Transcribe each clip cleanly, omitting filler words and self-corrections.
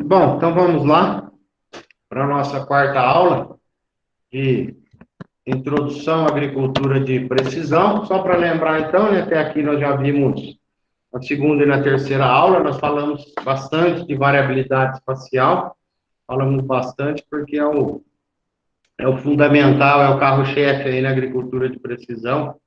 Bom, então vamos lá para a nossa quarta aula de introdução à agricultura de precisão. Só para lembrar, então, né, até aqui nós já vimos na segunda e na terceira aula, nós falamos bastante de variabilidade espacial, falamos bastante porque é o fundamental, é o carro-chefe aí na agricultura de precisão,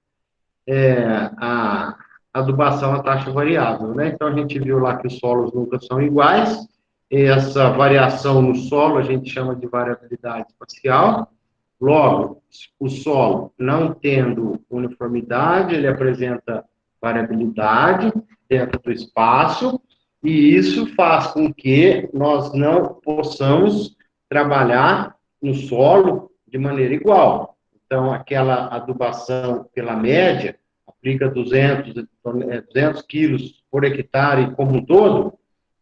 a adubação a taxa variável, né? Então, a gente viu lá que os solos nunca são iguais, e essa variação no solo a gente chama de variabilidade espacial. Logo, o solo não tendo uniformidade, ele apresenta variabilidade dentro do espaço, e isso faz com que nós não possamos trabalhar no solo de maneira igual. Então, aquela adubação pela média, aplica 200 quilos por hectare como um todo,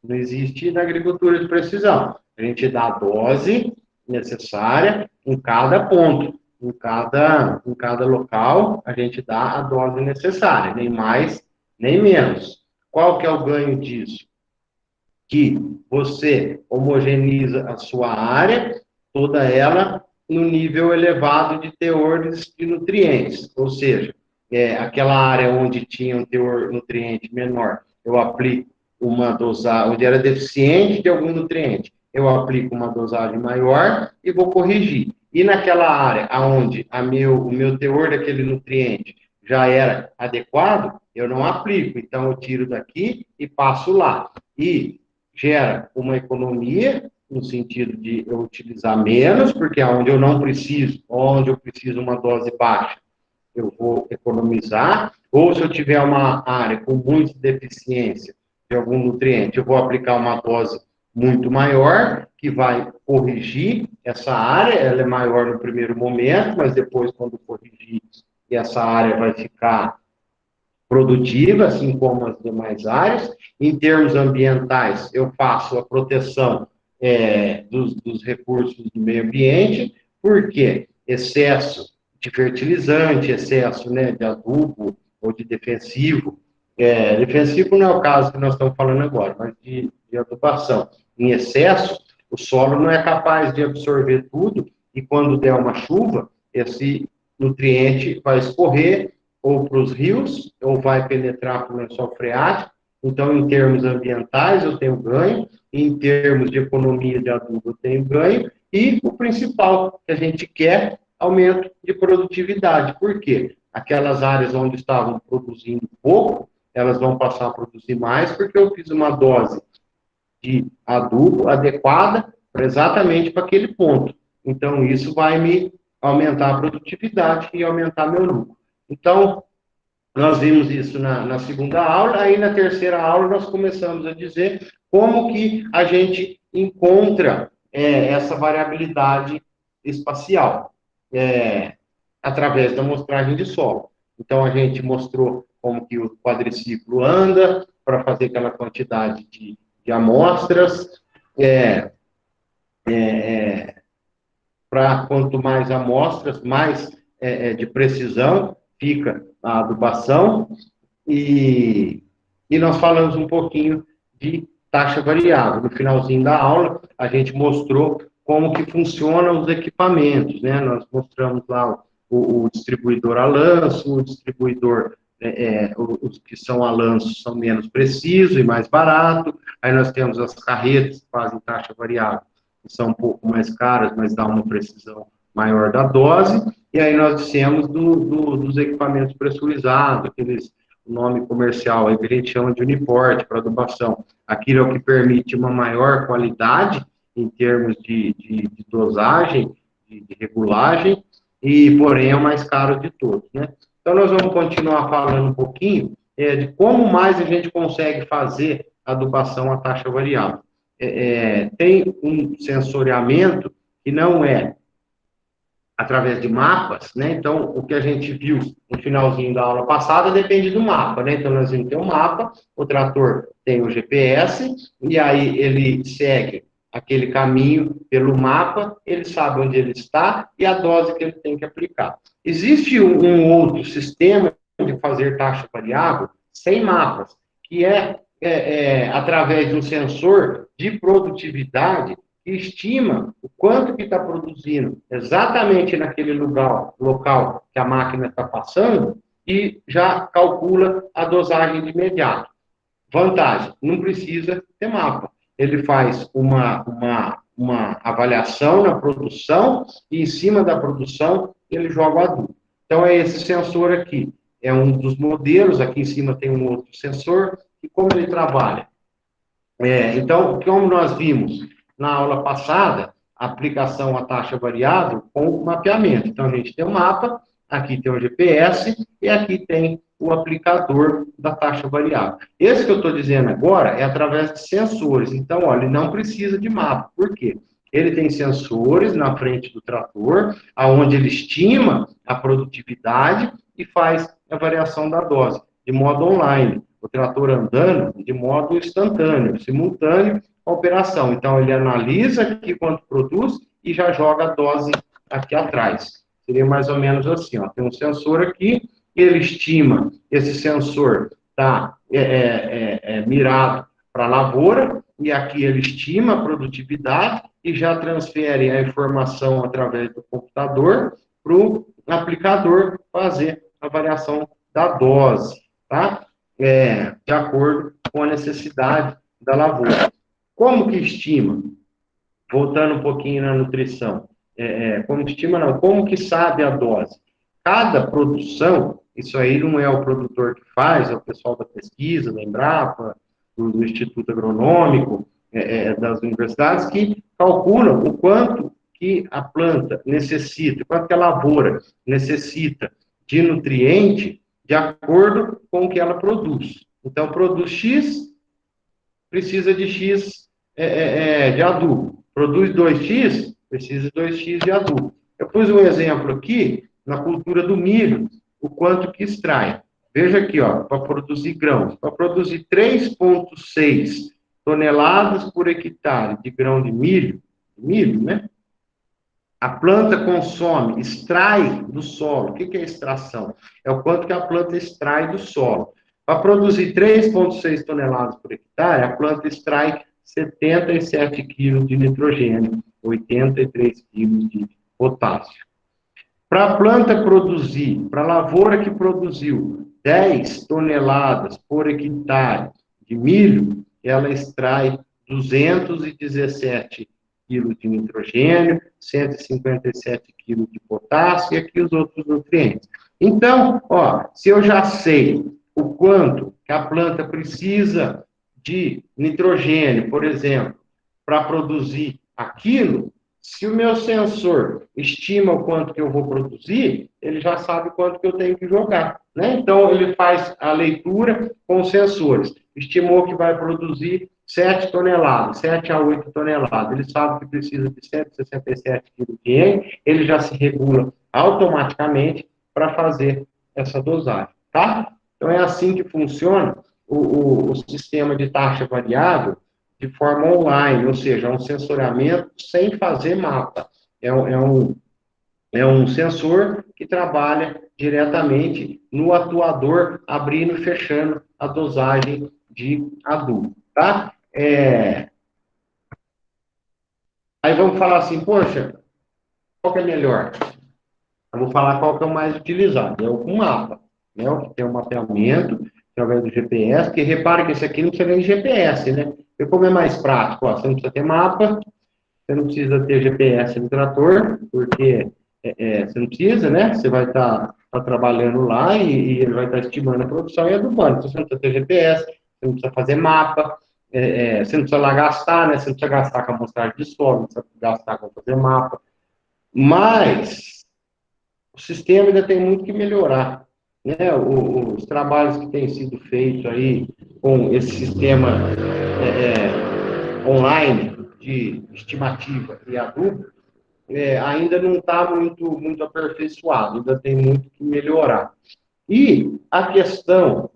não existe na agricultura de precisão. A gente dá a dose necessária em cada ponto, em cada local, a gente dá a dose necessária, nem mais, nem menos. Qual que é o ganho disso? Que você homogeneiza a sua área, toda ela no nível elevado de teores de nutrientes, ou seja, aquela área onde tinha um teor nutriente menor, eu aplico uma dosagem, onde era deficiente de algum nutriente, eu aplico uma dosagem maior e vou corrigir. E naquela área onde o meu teor daquele nutriente já era adequado, eu não aplico, então eu tiro daqui e passo lá. E gera uma economia, no sentido de eu utilizar menos, porque onde eu não preciso, onde eu preciso uma dose baixa, eu vou economizar, ou se eu tiver uma área com muita deficiência de algum nutriente, eu vou aplicar uma dose muito maior, que vai corrigir essa área, ela é maior no primeiro momento, mas depois, quando corrigir, essa área vai ficar produtiva, assim como as demais áreas. Em termos ambientais, eu faço a proteção dos recursos do meio ambiente, porque excesso de fertilizante, excesso, né, de adubo ou de defensivo, defensivo não é o caso que nós estamos falando agora, mas de adubação. Em excesso, o solo não é capaz de absorver tudo, e quando der uma chuva, esse nutriente vai escorrer ou para os rios, ou vai penetrar para o lençol freático. Então, em termos ambientais, eu tenho ganho, em termos de economia de adubo, eu tenho ganho, e o principal que a gente quer, aumento de produtividade. Por quê? Aquelas áreas onde estavam produzindo pouco, elas vão passar a produzir mais, porque eu fiz uma dose de adubo adequada exatamente para aquele ponto. Então, isso vai me aumentar a produtividade e aumentar meu lucro. Então, nós vimos isso na segunda aula, aí na terceira aula nós começamos a dizer como que a gente encontra essa variabilidade espacial através da amostragem de solo. Então, a gente mostrou como que o quadriciclo anda para fazer aquela quantidade de amostras, para quanto mais amostras, mais de precisão fica a adubação, e nós falamos um pouquinho de taxa variável. No finalzinho da aula, a gente mostrou como que funcionam os equipamentos, né? Nós mostramos lá o distribuidor a lanço, o distribuidor, os que são a lanço são menos precisos e mais barato, aí nós temos as carretas que fazem taxa variável, que são um pouco mais caras, mas dá uma precisão maior da dose, e aí nós dissemos dos equipamentos pressurizados, aqueles, o nome comercial aí que a gente chama de uniporte para adubação. Aquilo é o que permite uma maior qualidade em termos de dosagem, de regulagem, e porém é o mais caro de todos, né? Então nós vamos continuar falando um pouquinho de como mais a gente consegue fazer adubação a taxa variável. Tem um sensoriamento que não é através de mapas, né? Então, o que a gente viu no finalzinho da aula passada depende do mapa, né? Então, nós vamos ter um mapa, o trator tem o GPS, e aí ele segue aquele caminho pelo mapa, ele sabe onde ele está e a dose que ele tem que aplicar. Existe um outro sistema de fazer taxa variável sem mapas, que é através de um sensor de produtividade que estima o quanto que está produzindo exatamente naquele local que a máquina está passando e já calcula a dosagem de imediato. Vantagem, não precisa ter mapa. Ele faz uma avaliação na produção e em cima da produção ele joga o adubo. Então é esse sensor aqui. É um dos modelos, aqui em cima tem um outro sensor, e como ele trabalha? Então, como nós vimos na aula passada, a aplicação à taxa variável com o mapeamento. Então, a gente tem o mapa, aqui tem o GPS e aqui tem o aplicador da taxa variável. Esse que eu estou dizendo agora é através de sensores. Então, olha, ele não precisa de mapa. Por quê? Ele tem sensores na frente do trator, aonde ele estima a produtividade e faz a variação da dose, de modo online. O trator andando de modo instantâneo, simultâneo à operação. Então, ele analisa aqui quanto produz e já joga a dose aqui atrás. Seria mais ou menos assim, ó. Tem um sensor aqui, ele estima, esse sensor está mirado para a lavoura, e aqui ele estima a produtividade e já transfere a informação através do computador para o aplicador fazer a variação da dose, tá? De acordo com a necessidade da lavoura. Como que estima? Voltando um pouquinho na nutrição. Como que estima, não. Como que sabe a dose? Cada produção, isso aí não é o produtor que faz, é o pessoal da pesquisa, da Embrapa, do Instituto Agronômico, das universidades, que calculam o quanto que a planta necessita, quanto que a lavoura necessita de nutriente de acordo com o que ela produz. Então, produz X, precisa de X de adubo. Produz 2X, precisa de 2X de adubo. Eu pus um exemplo aqui, na cultura do milho, o quanto que extrai. Veja aqui, ó, para produzir grãos. Para produzir 3,6 toneladas por hectare de grão de milho, né? A planta consome, extrai do solo. O que é extração? É o quanto que a planta extrai do solo. Para produzir 3,6 toneladas por hectare, a planta extrai 77 quilos de nitrogênio, 83 quilos de potássio. Para a planta produzir, para a lavoura que produziu 10 toneladas por hectare de milho, ela extrai 217 quilos de nitrogênio, 157 quilos de potássio e aqui os outros nutrientes. Então, ó, se eu já sei o quanto que a planta precisa de nitrogênio, por exemplo, para produzir aquilo, se o meu sensor estima o quanto que eu vou produzir, ele já sabe quanto que eu tenho que jogar, né? Então, ele faz a leitura com os sensores. Estimou que vai produzir 7 toneladas, 7 a 8 toneladas. Ele sabe que precisa de 167 kg de N, ele já se regula automaticamente para fazer essa dosagem, tá? Então, é assim que funciona o sistema de taxa variável de forma online, ou seja, um sensoriamento sem fazer mapa. É um sensor que trabalha diretamente no atuador, abrindo e fechando a dosagem de adubo, tá? Aí vamos falar assim, poxa, qual que é melhor? Eu vou falar qual que é o mais utilizado, é o mapa, né? O que tem o mapeamento através do GPS, porque repare que esse aqui não precisa nem GPS, né? E como é mais prático, ó, você não precisa ter mapa, você não precisa ter GPS no trator, porque você não precisa, né? Você vai estar trabalhando lá e ele vai estar estimando a produção e adubando. Então, você não precisa ter GPS, você não precisa fazer mapa, você não precisa lá gastar, né? Você não precisa gastar com a amostragem de solo, não precisa gastar com fazer mapa. Mas o sistema ainda tem muito que melhorar, né? Os trabalhos que têm sido feitos aí com esse sistema online de estimativa e adubo, ainda não está muito aperfeiçoado, ainda tem muito que melhorar. E a questão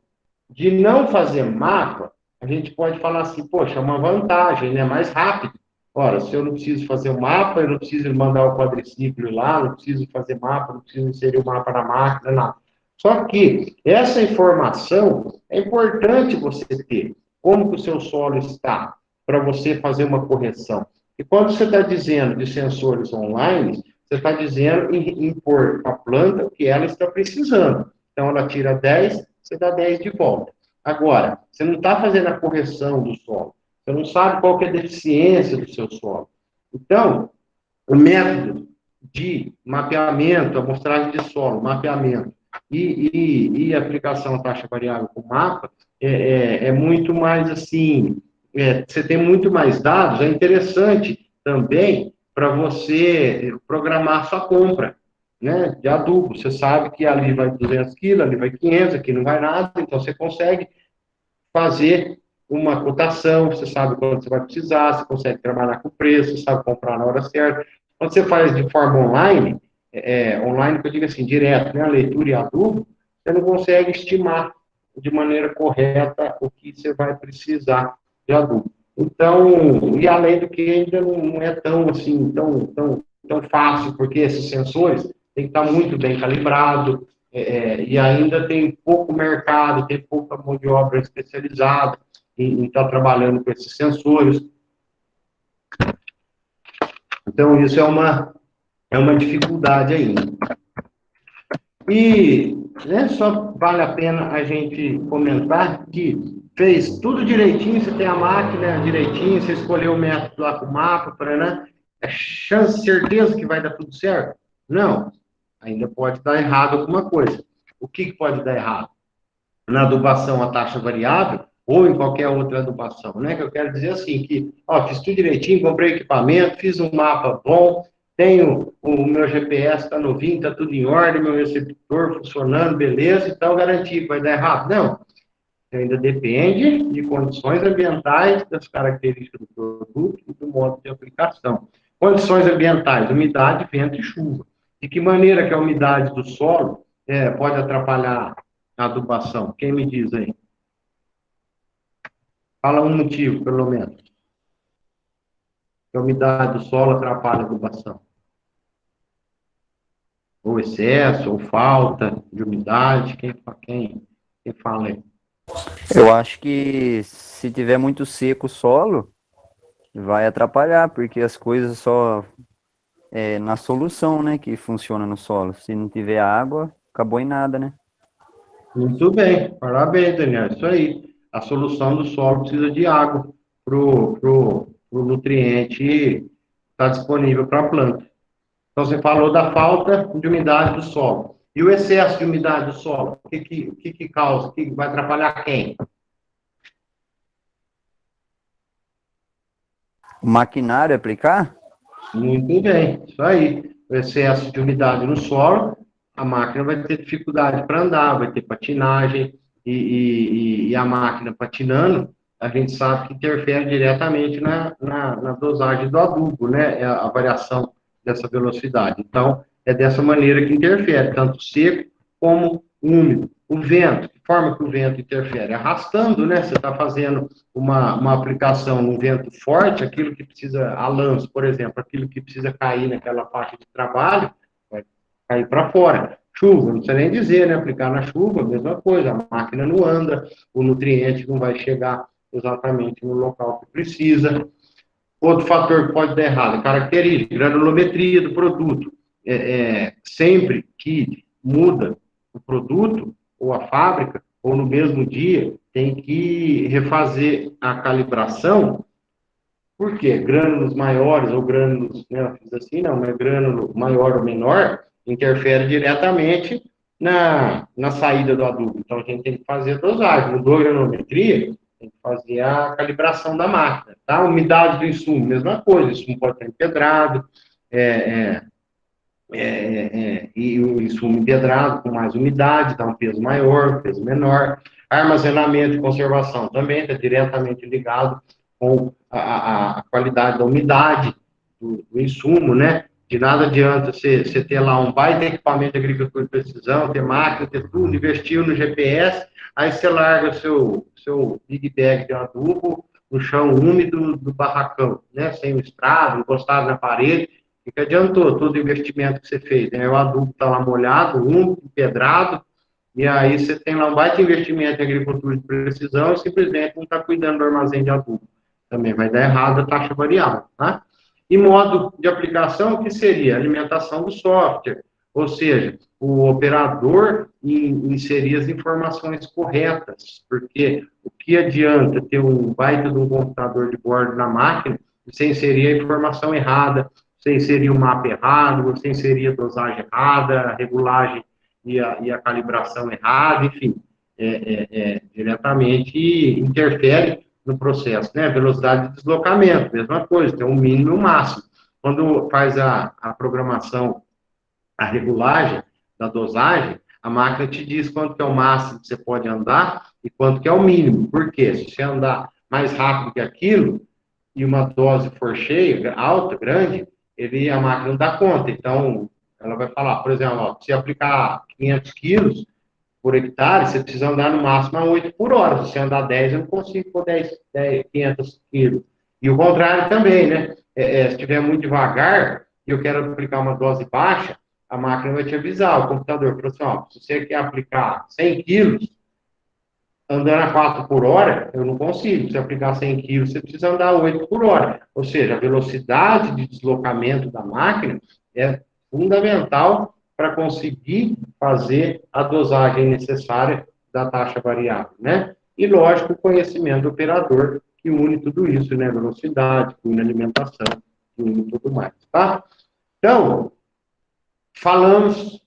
de não fazer mapa, a gente pode falar assim, poxa, é uma vantagem, né? Mais rápido. Ora, se eu não preciso fazer o mapa, eu não preciso mandar o quadriciclo lá, não preciso fazer mapa, não preciso inserir o mapa na máquina, nada. Só que essa informação é importante você ter. como que o seu solo está, para você fazer uma correção. E quando você está dizendo de sensores online, você está dizendo em pôr a planta o que ela está precisando. Então, ela tira 10, você dá 10 de volta. Agora, você não está fazendo a correção do solo. Você não sabe qual que é a deficiência do seu solo. Então, o método de mapeamento, amostragem de solo, mapeamento e aplicação à taxa variável com mapa é muito mais assim, você tem muito mais dados, é interessante também para você programar sua compra, né, de adubo. Você sabe que ali vai 200 quilos, ali vai 500, aqui não vai nada, então você consegue fazer uma cotação, você sabe quanto você vai precisar, você consegue trabalhar com o preço, você sabe comprar na hora certa. Quando você faz de forma online, online que eu digo assim, direto, né, a leitura e adubo, você não consegue estimar de maneira correta o que você vai precisar de adubo. Então, e além do que ainda não é tão assim, tão fácil, porque esses sensores têm que estar muito bem calibrados, e ainda tem pouco mercado, tem pouca mão de obra especializada em estar trabalhando com esses sensores. Então, isso é uma dificuldade ainda. E né, só vale a pena a gente comentar que fez tudo direitinho, você tem a máquina direitinho, você escolheu o método lá com o mapa, né? É chance, certeza que vai dar tudo certo? Não, ainda pode dar errado alguma coisa. O que pode dar errado? Na adubação a taxa variável, ou em qualquer outra adubação, né? Que eu quero dizer assim, que, ó, fiz tudo direitinho, comprei equipamento, fiz um mapa bom, tenho o meu GPS, está novinho, está tudo em ordem, meu receptor funcionando, beleza, então garantir que vai dar errado. Não, ainda depende de condições ambientais, das características do produto e do modo de aplicação. Condições ambientais, umidade, vento e chuva. De que maneira que a umidade do solo pode atrapalhar a adubação? Quem me diz aí? Fala um motivo, pelo menos. Que a umidade do solo atrapalha a adubação. Ou excesso, ou falta de umidade. Quem fala aí? Eu acho que se tiver muito seco o solo, vai atrapalhar, porque as coisas só na solução, né, que funciona no solo. Se não tiver água, acabou em nada, né? Muito bem, parabéns, Daniel. Isso aí. A solução do solo precisa de água para o nutriente estar disponível para a planta. Então, você falou da falta de umidade do solo. E o excesso de umidade do solo? O que causa? O que vai atrapalhar quem? O maquinário aplicar? Muito bem, isso aí. O excesso de umidade no solo, a máquina vai ter dificuldade para andar, vai ter patinagem, e a máquina patinando, a gente sabe que interfere diretamente na dosagem do adubo, né? A variação dessa velocidade. Então, é dessa maneira que interfere, tanto seco como úmido. O vento, que forma que o vento interfere? Arrastando, né? Você está fazendo uma aplicação num vento forte, aquilo que precisa, a lança, por exemplo, aquilo que precisa cair naquela faixa de trabalho, vai cair para fora. Chuva, não precisa nem dizer, né? Aplicar na chuva, mesma coisa, a máquina não anda, o nutriente não vai chegar exatamente no local que precisa. Outro fator que pode dar errado, característica, granulometria do produto. Sempre que muda o produto, ou a fábrica, ou no mesmo dia, tem que refazer a calibração, porque grânulos maiores ou grânulos, né, assim, não, mas grânulo maior ou menor, interfere diretamente na saída do adubo. Então, a gente tem que fazer a dosagem. Mudou a granulometria, tem que fazer a calibração da máquina, tá? Umidade do insumo, mesma coisa, o insumo pode estar empedrado, é, e o insumo empedrado com mais umidade, dá um peso maior, um peso menor. Armazenamento e conservação também está diretamente ligado com a qualidade da umidade do insumo, né? De nada adianta você ter lá um baita equipamento de agricultura de precisão, ter máquina, ter tudo, investiu no GPS, aí você larga seu big bag de adubo no chão úmido do barracão, né? Sem o estrado, encostado na parede, o que adiantou todo o investimento que você fez, né? O adubo está lá molhado, úmido, empedrado, e aí você tem lá um baita investimento em agricultura de precisão e simplesmente não está cuidando do armazém de adubo. Também vai dar errado a taxa variável, tá? E modo de aplicação, que seria alimentação do software, ou seja, o operador inserir as informações corretas, porque o que adianta ter um baita de um computador de bordo na máquina, você inserir a informação errada, você inserir o mapa errado, você inserir a dosagem errada, a regulagem e a calibração errada, enfim, diretamente interfere no processo, né? Velocidade de deslocamento, mesma coisa, tem um mínimo e um máximo. Quando faz a programação, a regulagem da dosagem, a máquina te diz quanto que é o máximo que você pode andar e quanto que é o mínimo. Por quê? Se você andar mais rápido que aquilo e uma dose for cheia, alta, grande, a máquina não dá conta. Então, ela vai falar, por exemplo, ó, se aplicar 500 quilos por hectare, você precisa andar no máximo a 8 por hora. Se você andar 10, eu não consigo por 500 quilos. E o contrário também, né? Se estiver muito devagar e eu quero aplicar uma dose baixa, a máquina vai te avisar, o computador, falou assim, ó, se você quer aplicar 100 quilos, andando a 4 por hora, eu não consigo. Se aplicar 100 quilos, você precisa andar a 8 por hora. Ou seja, a velocidade de deslocamento da máquina é fundamental para conseguir fazer a dosagem necessária da taxa variável, né? E, lógico, o conhecimento do operador, que une tudo isso, né? Velocidade, que une alimentação, que une tudo mais, tá? Então, falamos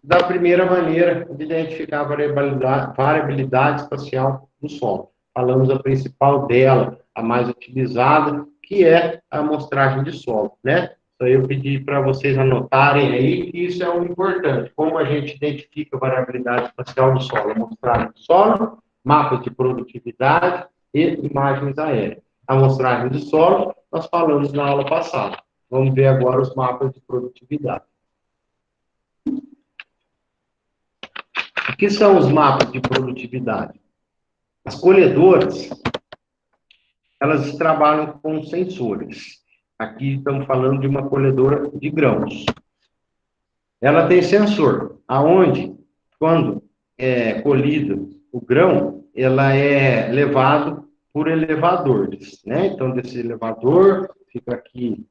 da primeira maneira de identificar a variabilidade espacial do solo. Falamos a principal dela, a mais utilizada, que é a amostragem de solo, né? Então, eu pedi para vocês anotarem aí que isso é o importante. Como a gente identifica a variabilidade espacial do solo? Amostragem de solo, mapas de produtividade e imagens aéreas. A amostragem de solo, nós falamos na aula passada. Vamos ver agora os mapas de produtividade. O que são os mapas de produtividade? As colhedoras, elas trabalham com sensores. Aqui estamos falando de uma colhedora de grãos. Ela tem sensor, aonde, quando é colhido o grão, ela é levado por elevadores, né? Então, desse elevador, fica aqui,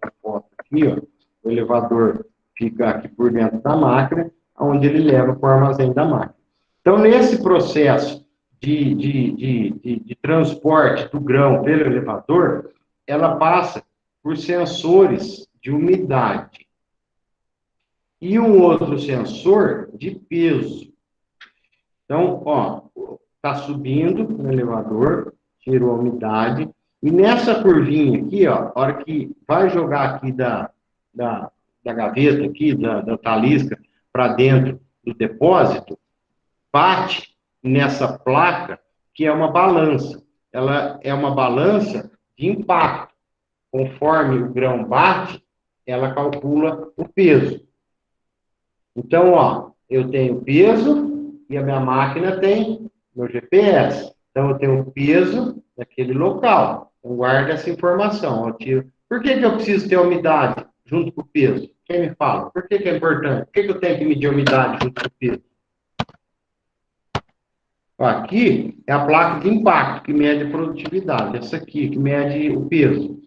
a foto aqui, ó, o elevador fica aqui por dentro da máquina, onde ele leva para o armazém da máquina. Então, nesse processo de transporte do grão pelo elevador, ela passa por sensores de umidade e um outro sensor de peso. Então, ó, está subindo no elevador, tirou a umidade, e nessa curvinha aqui, ó, a hora que vai jogar aqui da gaveta, aqui, da talisca, para dentro do depósito, bate nessa placa, que é uma balança. Ela é uma balança de impacto. Conforme o grão bate, ela calcula o peso. Então, ó, eu tenho peso e a minha máquina tem meu GPS. Então, eu tenho o peso daquele local. Então, guarda essa informação. Eu tiro. Por que eu preciso ter a umidade junto com o peso? Quem me fala? Por que é importante? Por que eu tenho que medir a umidade junto com o peso? Aqui é a placa de impacto, que mede a produtividade. Essa aqui, que mede o peso.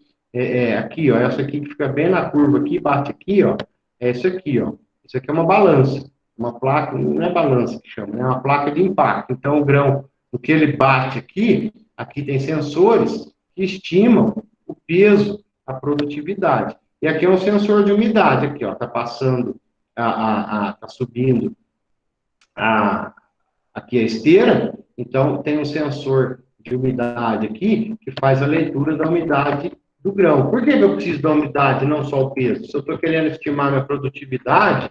Aqui, ó, essa aqui que fica bem na curva aqui, bate aqui, ó. É essa aqui, ó. Isso aqui é uma balança. Uma placa, não é balança que chama, é uma placa de impacto. Então, o grão, o que ele bate aqui tem sensores que estimam o peso, a produtividade. E aqui é um sensor de umidade, aqui, ó, tá passando, tá subindo aqui a esteira, então tem um sensor de umidade aqui que faz a leitura da umidade do grão. Por que eu preciso da umidade, não só o peso? Se eu estou querendo estimar minha produtividade,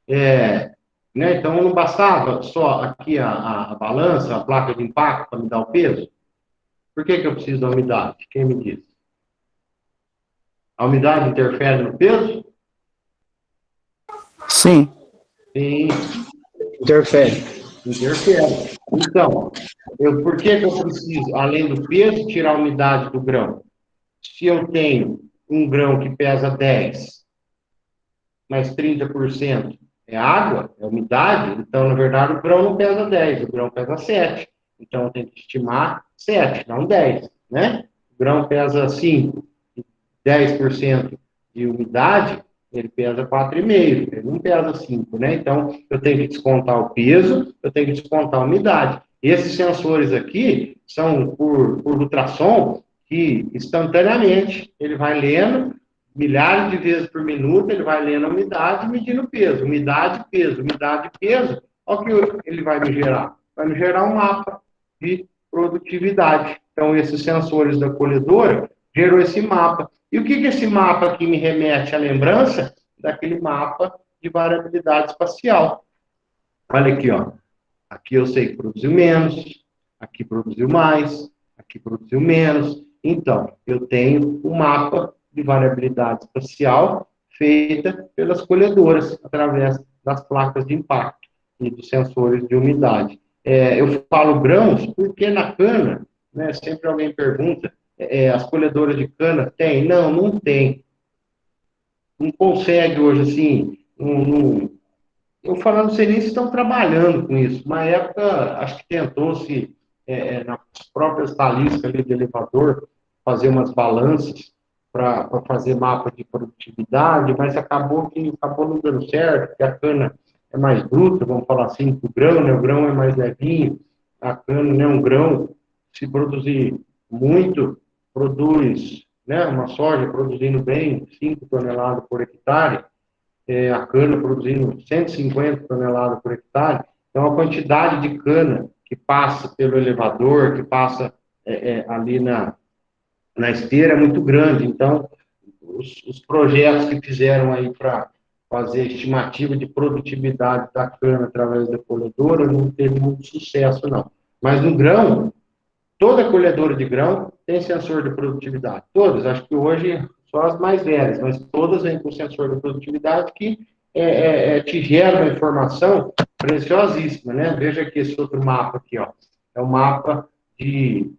né, então não bastava só aqui a balança, a placa de impacto para me dar o peso? Por que eu preciso da umidade? Quem me diz? A umidade interfere no peso? Sim. Sim, interfere. Então, por que eu preciso, além do peso, tirar a umidade do grão? Se eu tenho um grão que pesa 10, mais 30%, é água, é umidade, então, na verdade, o grão não pesa 10, o grão pesa 7. Então, eu tenho que estimar 7, não 10, né? O grão pesa 5, 10% de umidade, ele pesa 4,5, ele não pesa 5, né? Então, eu tenho que descontar o peso, eu tenho que descontar a umidade. Esses sensores aqui são por ultrassom, que instantaneamente ele vai lendo milhares de vezes por minuto, ele vai lendo a umidade e medindo o peso. Umidade, peso, umidade, peso. Olha o que ele vai me gerar. Vai me gerar um mapa de produtividade. Então, esses sensores da colhedora gerou esse mapa. E o que esse mapa aqui me remete à lembrança? Daquele mapa de variabilidade espacial. Olha aqui, ó. Aqui eu sei que produziu menos, aqui produziu mais, aqui produziu menos. Então, eu tenho um mapa de variabilidade espacial feita pelas colhedoras, através das placas de impacto e dos sensores de umidade. Eu falo grãos porque na cana, né, sempre alguém pergunta, as colhedoras de cana tem? Não, não tem. Não consegue hoje, assim, eu falando, não sei nem se estão trabalhando com isso. Uma época, acho que tentou-se, nas próprias taliscas ali de elevador, fazer umas balanças para fazer mapa de produtividade, mas acabou não dando certo, porque a cana é mais bruta, vamos falar assim, que o grão, né? O grão é mais levinho, a cana, né? Um grão, se produzir muito, produz, né? Uma soja produzindo bem 5 toneladas por hectare, a cana produzindo 150 toneladas por hectare. Então, a quantidade de cana que passa pelo elevador, que passa ali na esteira é muito grande. Então, os projetos que fizeram aí para fazer estimativa de produtividade da cana através da colhedora não teve muito sucesso, não. Mas no grão, toda colhedora de grão tem sensor de produtividade. Todas, acho que hoje só as mais velhas, mas todas vêm com sensor de produtividade que te gera uma informação preciosíssima, né? Veja aqui esse outro mapa aqui, ó. É o mapa de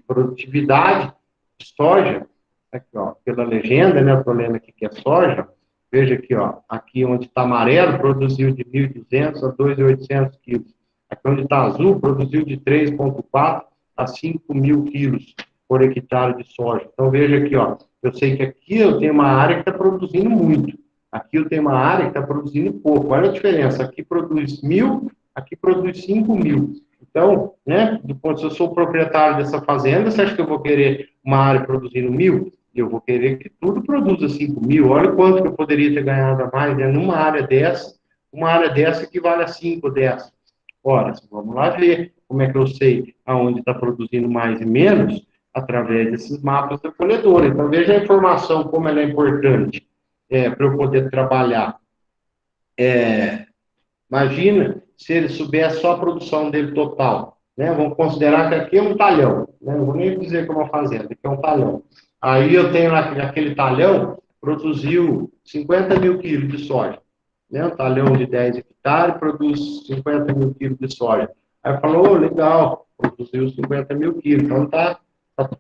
produtividade de soja, aqui, ó, pela legenda, né? Eu estou lendo aqui que é soja. Veja aqui, ó, aqui onde está amarelo, produziu de 1.200 a 2.800 quilos. Aqui onde está azul, produziu de 3,4 a 5.000 quilos por hectare de soja. Então, veja aqui, ó, eu sei que aqui eu tenho uma área que está produzindo muito. Aqui eu tenho uma área que está produzindo pouco. Olha a diferença. Aqui produz 1.000, aqui produz 5.000. Então, né, se eu sou proprietário dessa fazenda, você acha que eu vou querer uma área produzindo 1.000? Eu vou querer que tudo produza 5.000. Olha quanto que eu poderia ter ganhado a mais, né? Numa área dessa, uma área dessa equivale a 5 dessas. Ora, vamos lá ver como é que eu sei aonde está produzindo mais e menos através desses mapas da colhedora. Então, veja a informação, como ela é importante para eu poder trabalhar. Imagina se ele soubesse só a produção dele total. Né? Vamos considerar que aqui é um talhão. Né? Não vou nem dizer que é uma fazenda, aqui é um talhão. Aí eu tenho aquele talhão, produziu 50.000 quilos de soja. Né? Um talhão de 10 hectares produz 50.000 quilos de soja. Aí falou, legal, produziu 50.000 quilos, então tá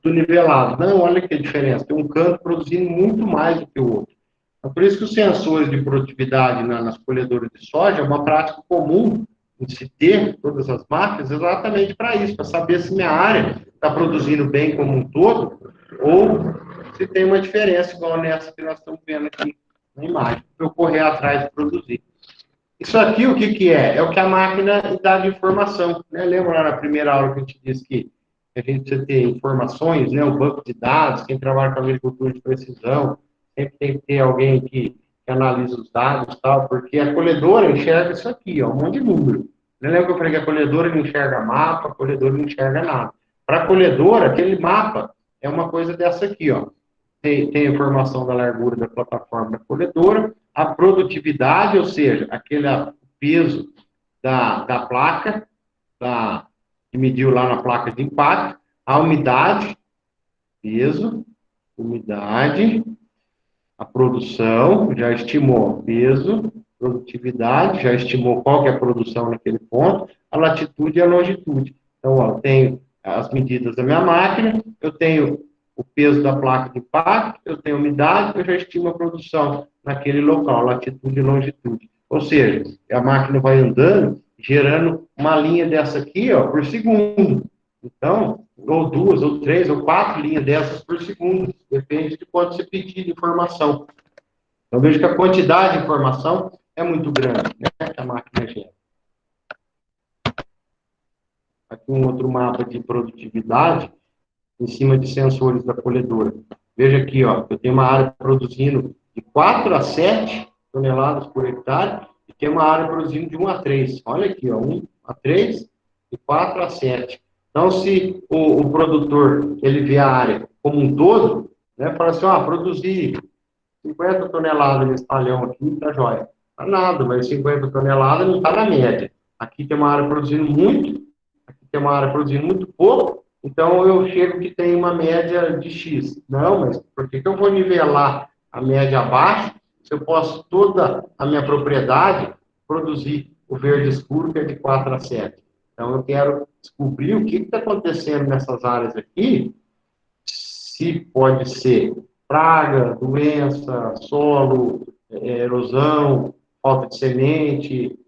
tudo nivelado. Não, olha que diferença, tem um canto produzindo muito mais do que o outro. Então, por isso que os sensores de produtividade nas colhedoras de soja é uma prática comum de se ter todas as máquinas exatamente para isso, para saber se minha área está produzindo bem como um todo ou se tem uma diferença igual nessa que nós estamos vendo aqui na imagem, para eu correr atrás de produzir. Isso aqui, o que é? É o que a máquina dá de informação. Né? Lembra lá na primeira aula que a gente disse que a gente precisa ter informações, né? O banco de dados, quem trabalha com agricultura de precisão, sempre tem que ter alguém que analisa os dados e tal, porque a colhedora enxerga isso aqui, ó, um monte de número. Lembra que eu falei que a colhedora não enxerga mapa, a colhedora não enxerga nada. Para a colhedora, aquele mapa é uma coisa dessa aqui, ó. Tem a informação da largura da plataforma da colhedora, a produtividade, ou seja, aquele peso da placa, que mediu lá na placa de impacto, a umidade, peso, umidade, a produção, já estimou peso, produtividade, já estimou qual que é a produção naquele ponto, a latitude e a longitude. Então, ó, eu tenho as medidas da minha máquina, eu tenho o peso da placa de impacto, eu tenho a umidade, eu já estimo a produção naquele local, latitude e longitude. Ou seja, a máquina vai andando, gerando uma linha dessa aqui, ó, por segundo. Então, ou duas, ou três, ou quatro linhas dessas por segundo. Depende de quanto você pedir de informação. Eu vejo que a quantidade de informação é muito grande, né, que a máquina gera. Aqui um outro mapa de produtividade em cima de sensores da colhedora. Veja aqui, ó, eu tenho uma área produzindo de 4 a 7 toneladas por hectare e tem uma área produzindo de 1 a 3. Olha aqui, ó, 1 a 3 e 4 a 7. Então, se o produtor ele vê a área como um todo, né, fala assim, ó, produzir 50 toneladas nesse talhão aqui, tá jóia. Tá nada, mas 50 toneladas não está na média. Aqui tem uma área produzindo muito, aqui tem uma área produzindo muito pouco, então eu chego que tem uma média de X. Não, mas por que eu vou nivelar a média abaixo se eu posso toda a minha propriedade produzir o verde escuro, que é de 4 a 7? Então eu quero descobrir o que está acontecendo nessas áreas aqui, se pode ser praga, doença, solo, erosão, falta de semente,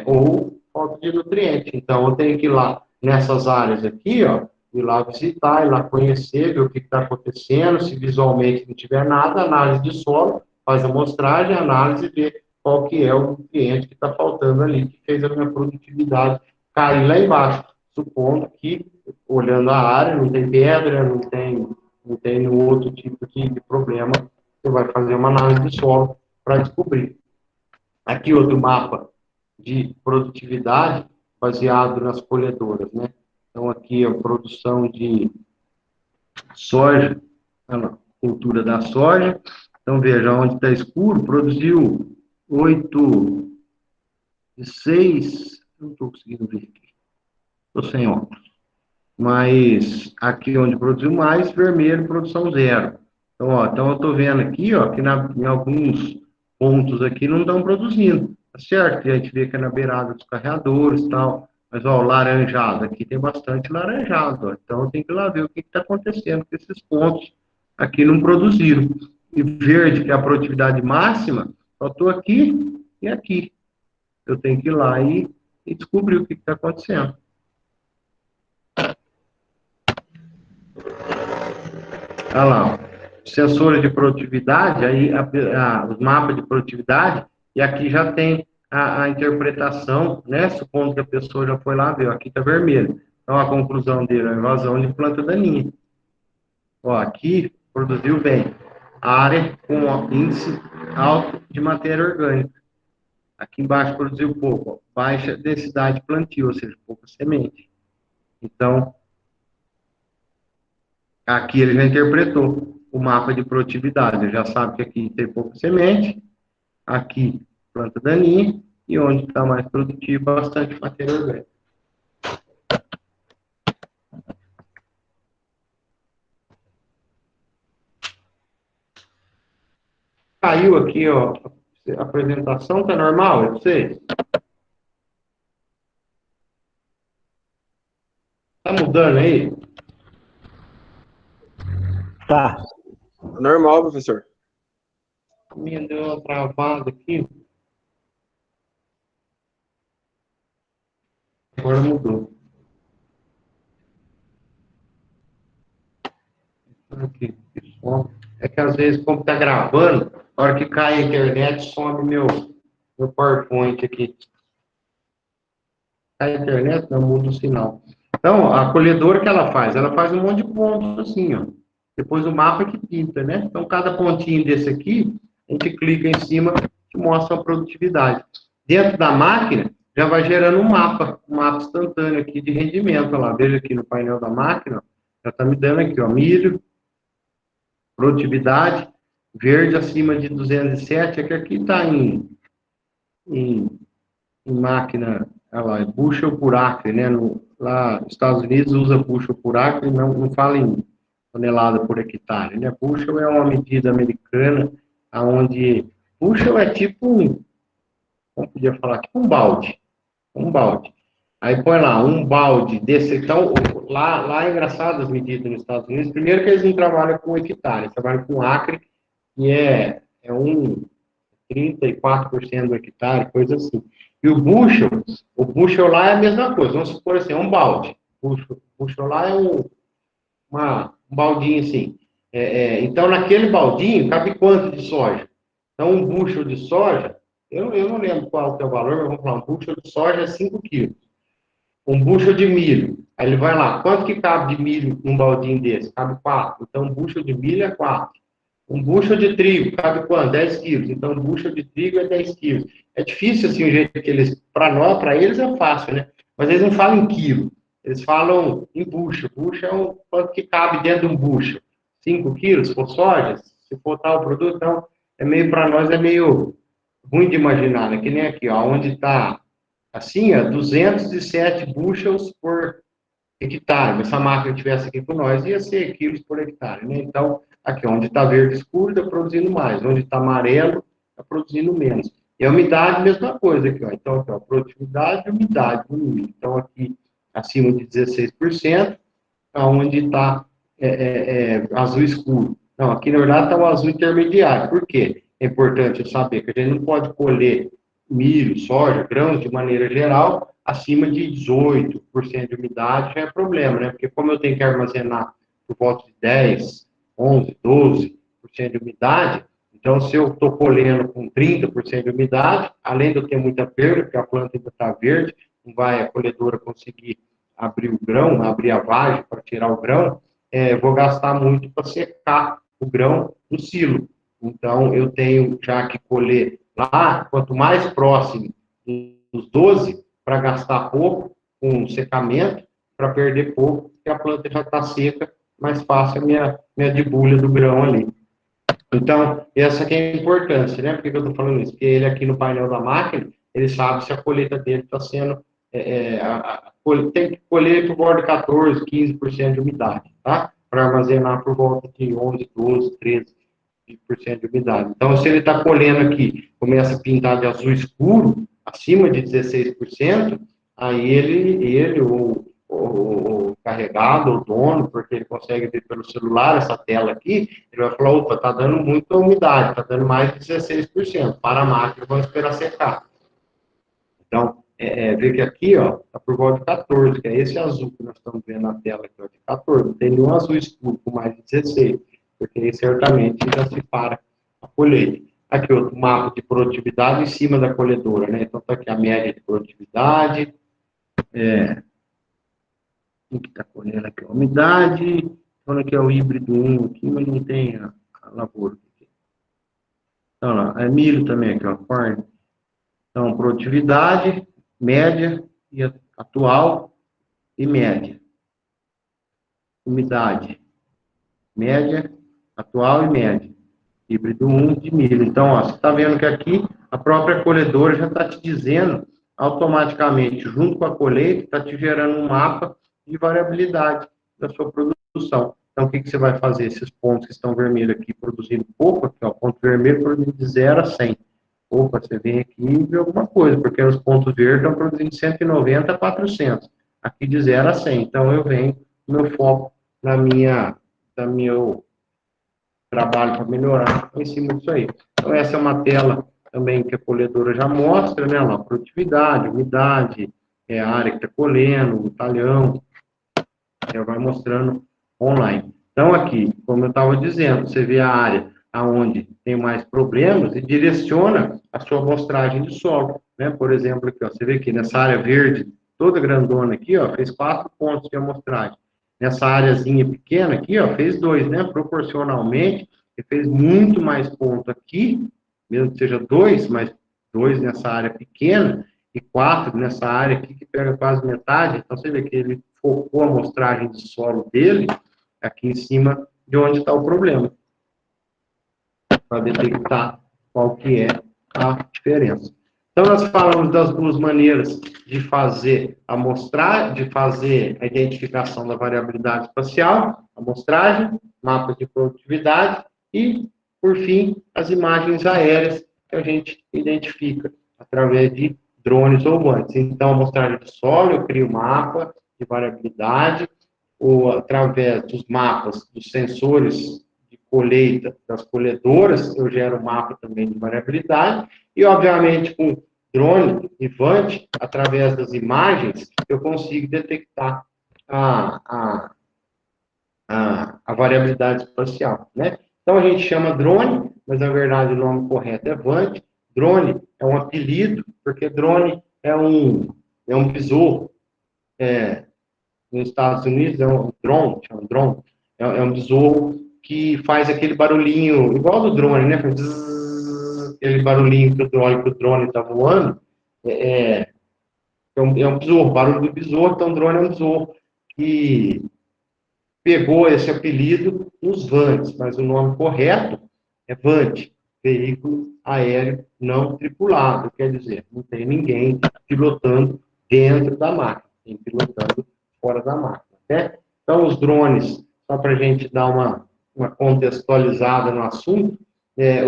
ou falta de nutriente. Então, eu tenho que ir lá nessas áreas aqui, ó, ir lá visitar, ir lá conhecer, ver o que está acontecendo, se visualmente não tiver nada, análise de solo, faz a amostragem, análise, ver qual que é o nutriente que está faltando ali, que fez a minha produtividade cair lá embaixo, supondo que, olhando a área, não tem pedra, não tem nenhum outro tipo de problema, você vai fazer uma análise de solo para descobrir. Aqui outro mapa de produtividade baseado nas colhedoras, né? Então aqui a produção de soja, cultura da soja. Então veja, onde está escuro, produziu 8 e 6, não estou conseguindo ver aqui, estou sem óculos. Mas aqui onde produziu mais, vermelho, produção zero. Então, ó, então eu estou vendo aqui, ó, que em alguns pontos aqui não estão produzindo. Tá certo que a gente vê que é na beirada dos carreadores e tal, mas, ó, o laranjado, aqui tem bastante laranjado, ó. Então eu tenho que ir lá ver o que está acontecendo com esses pontos aqui não produziram. E verde, que é a produtividade máxima, só estou aqui e aqui. Eu tenho que ir lá e descobrir o que está acontecendo. Olha lá, sensores de produtividade, aí os mapas de produtividade, e aqui já tem a interpretação, né? Supondo que a pessoa já foi lá ver, aqui está vermelho. Então a conclusão dele é a invasão de planta daninha. Ó, aqui produziu bem. Área com índice alto de matéria orgânica. Aqui embaixo produziu pouco, ó, baixa densidade de plantio, ou seja, pouca semente. Então, aqui ele já interpretou o mapa de produtividade. Ele já sabe que aqui tem pouca semente, aqui planta daninha, e onde está mais produtivo, bastante matéria orgânica. Caiu aqui, ó, a apresentação tá normal, eu sei. Tá mudando aí? Tá. Normal, professor. A minha deu uma travada aqui. Agora mudou. Aqui, some. É que às vezes, como tá gravando, na hora que cai a internet, some meu PowerPoint aqui. Cai a internet, não muda o sinal. Então, a colhedora que ela faz? Ela faz um monte de pontos assim, ó. Depois o mapa que pinta, né? Então, cada pontinho desse aqui, a gente clica em cima e mostra a produtividade. Dentro da máquina, já vai gerando um mapa instantâneo aqui de rendimento. Olha lá, veja aqui no painel da máquina, já está me dando aqui, ó, milho, produtividade, verde acima de 207, é que aqui está em máquina, olha lá, bushel por acre, né? Lá nos Estados Unidos usa bushel por acre, não fala em tonelada por hectare, né? Bushel é uma medida americana, onde bushel é tipo como podia falar, tipo um balde. Aí põe lá, um balde desse, então, lá é engraçado as medidas nos Estados Unidos, primeiro que eles não trabalham com hectare, eles trabalham com acre, que é 34% do hectare, coisa assim. E o bushel lá é a mesma coisa. Vamos supor assim, é um balde. O bushel lá é um baldinho assim. Então, naquele baldinho, cabe quanto de soja? Então, um bushel de soja, eu não lembro qual que é o valor, mas vamos falar, um bushel de soja é 5 quilos. Um bushel de milho, aí ele vai lá, quanto que cabe de milho num baldinho desse? Cabe 4. Então, um bushel de milho é 4. Um bushel de trigo, cabe quanto? 10 quilos. Então, um bushel de trigo é 10 quilos. É difícil, assim, o jeito que eles... Para eles é fácil, né? Mas eles não falam em quilo. Eles falam em bushel. Bushel é quanto que cabe dentro de um bushel. 5 quilos, se for soja, se for tal produto, então, para nós é meio ruim de imaginar, né? Que nem aqui, ó, onde está, assim, ó, 207 bushels por hectare. Se essa máquina estivesse aqui com nós, ia ser quilos por hectare, né? Então, aqui onde está verde escuro, está produzindo mais. Onde está amarelo, está produzindo menos. E a umidade, mesma coisa aqui, ó. Então, aqui, ó, produtividade e umidade no milho. Então, aqui, acima de 16%, onde está azul escuro. Não, aqui, na verdade, está o azul intermediário. Por quê? É importante eu saber que a gente não pode colher milho, soja, grãos, de maneira geral, acima de 18% de umidade já é problema, né? Porque como eu tenho que armazenar por volta de 10, 11, 12% de umidade, então se eu estou colhendo com 30% de umidade, além de eu ter muita perda, porque a planta ainda está verde, não vai a colhedora conseguir abrir o grão, abrir a vagem para tirar o grão, vou gastar muito para secar o grão no silo. Então, eu tenho já que colher lá, quanto mais próximo dos 12, para gastar pouco com secamento, para perder pouco, porque a planta já está seca, mais fácil a minha debulha do grão ali. Então, essa que é a importância, né? Por que eu estou falando isso? Porque ele aqui no painel da máquina, ele sabe se a colheita dele está sendo... tem que colher por volta de 14, 15% de umidade, tá? Para armazenar por volta de 11, 12, 13% de umidade. Então, se ele está colhendo aqui, começa a pintar de azul escuro, acima de 16%, aí ele o carregado, o dono, porque ele consegue ver pelo celular essa tela aqui, ele vai falar, opa, está dando muita umidade, está dando mais de 16%, para a máquina, vamos esperar secar. Então, vê que aqui, ó, está por volta de 14, que é esse azul que nós estamos vendo na tela aqui, ó, de 14, não tem nenhum azul escuro com mais de 16, porque aí certamente já se para a colheita. Aqui, outro mapa de produtividade em cima da colhedora, né? Então, está aqui a média de produtividade, o que está colhendo aqui, a umidade, então aqui é o híbrido 1 aqui, mas não tem a lavoura aqui. Então, lá, é milho também aqui, ó, corn. Então, produtividade, média e atual e média. Umidade, média, atual e média. Híbrido 1 de milho. Então, ó, você está vendo que aqui a própria colhedora já está te dizendo automaticamente, junto com a colheita, está te gerando um mapa de variabilidade da sua produção. Então, o que você vai fazer? Esses pontos que estão vermelhos aqui produzindo pouco, aqui, ó, ponto vermelho produzindo de 0 a 100. Opa, você vem aqui e vê alguma coisa, porque os pontos verdes estão produzindo 190 a 400. Aqui de 0 a 100. Então, eu venho, meu foco meu trabalho para melhorar em cima disso aí. Então, essa é uma tela também que a colhedora já mostra, né? Lá, produtividade, umidade, a área que está colhendo, o talhão, já vai mostrando online. Então, aqui, como eu estava dizendo, você vê a área onde tem mais problemas e direciona a sua amostragem de solo, né? Por exemplo, aqui, ó, você vê aqui nessa área verde, toda grandona aqui, ó, fez 4 pontos de amostragem. Nessa áreazinha pequena aqui, ó, fez 2, né? Proporcionalmente, ele fez muito mais ponto aqui, mesmo que seja 2, mas 2 nessa área pequena e 4 nessa área aqui que pega quase metade. Então, você vê que ele focou a amostragem de solo dele aqui em cima de onde está o problema, para detectar qual que é a diferença. Então, nós falamos das duas maneiras de fazer a identificação da variabilidade espacial, amostragem, mapas de produtividade e, por fim, as imagens aéreas que a gente identifica através de drones ou voantes. Então, amostragem de solo, eu crio mapa de variabilidade, ou através dos mapas, dos sensores de colheita das colhedoras, eu gero um mapa também de variabilidade, e, obviamente, com drone e VANT, através das imagens, eu consigo detectar a variabilidade espacial, né? Então, a gente chama drone, mas, na verdade, o nome correto é VANT. Drone é um apelido, porque drone é um besouro. Nos Estados Unidos é um drone, chama drone. É um besouro que faz aquele barulhinho, igual do drone, né? Faz zzz, aquele barulhinho que o drone está voando. É um besouro, barulho do besouro, então drone é um besouro que pegou esse apelido nos VANTs, mas o nome correto é VANT, veículo aéreo não tripulado, quer dizer, não tem ninguém pilotando dentro da máquina, tem pilotando fora da máquina, né? Então, os drones, só para a gente dar uma contextualizada no assunto,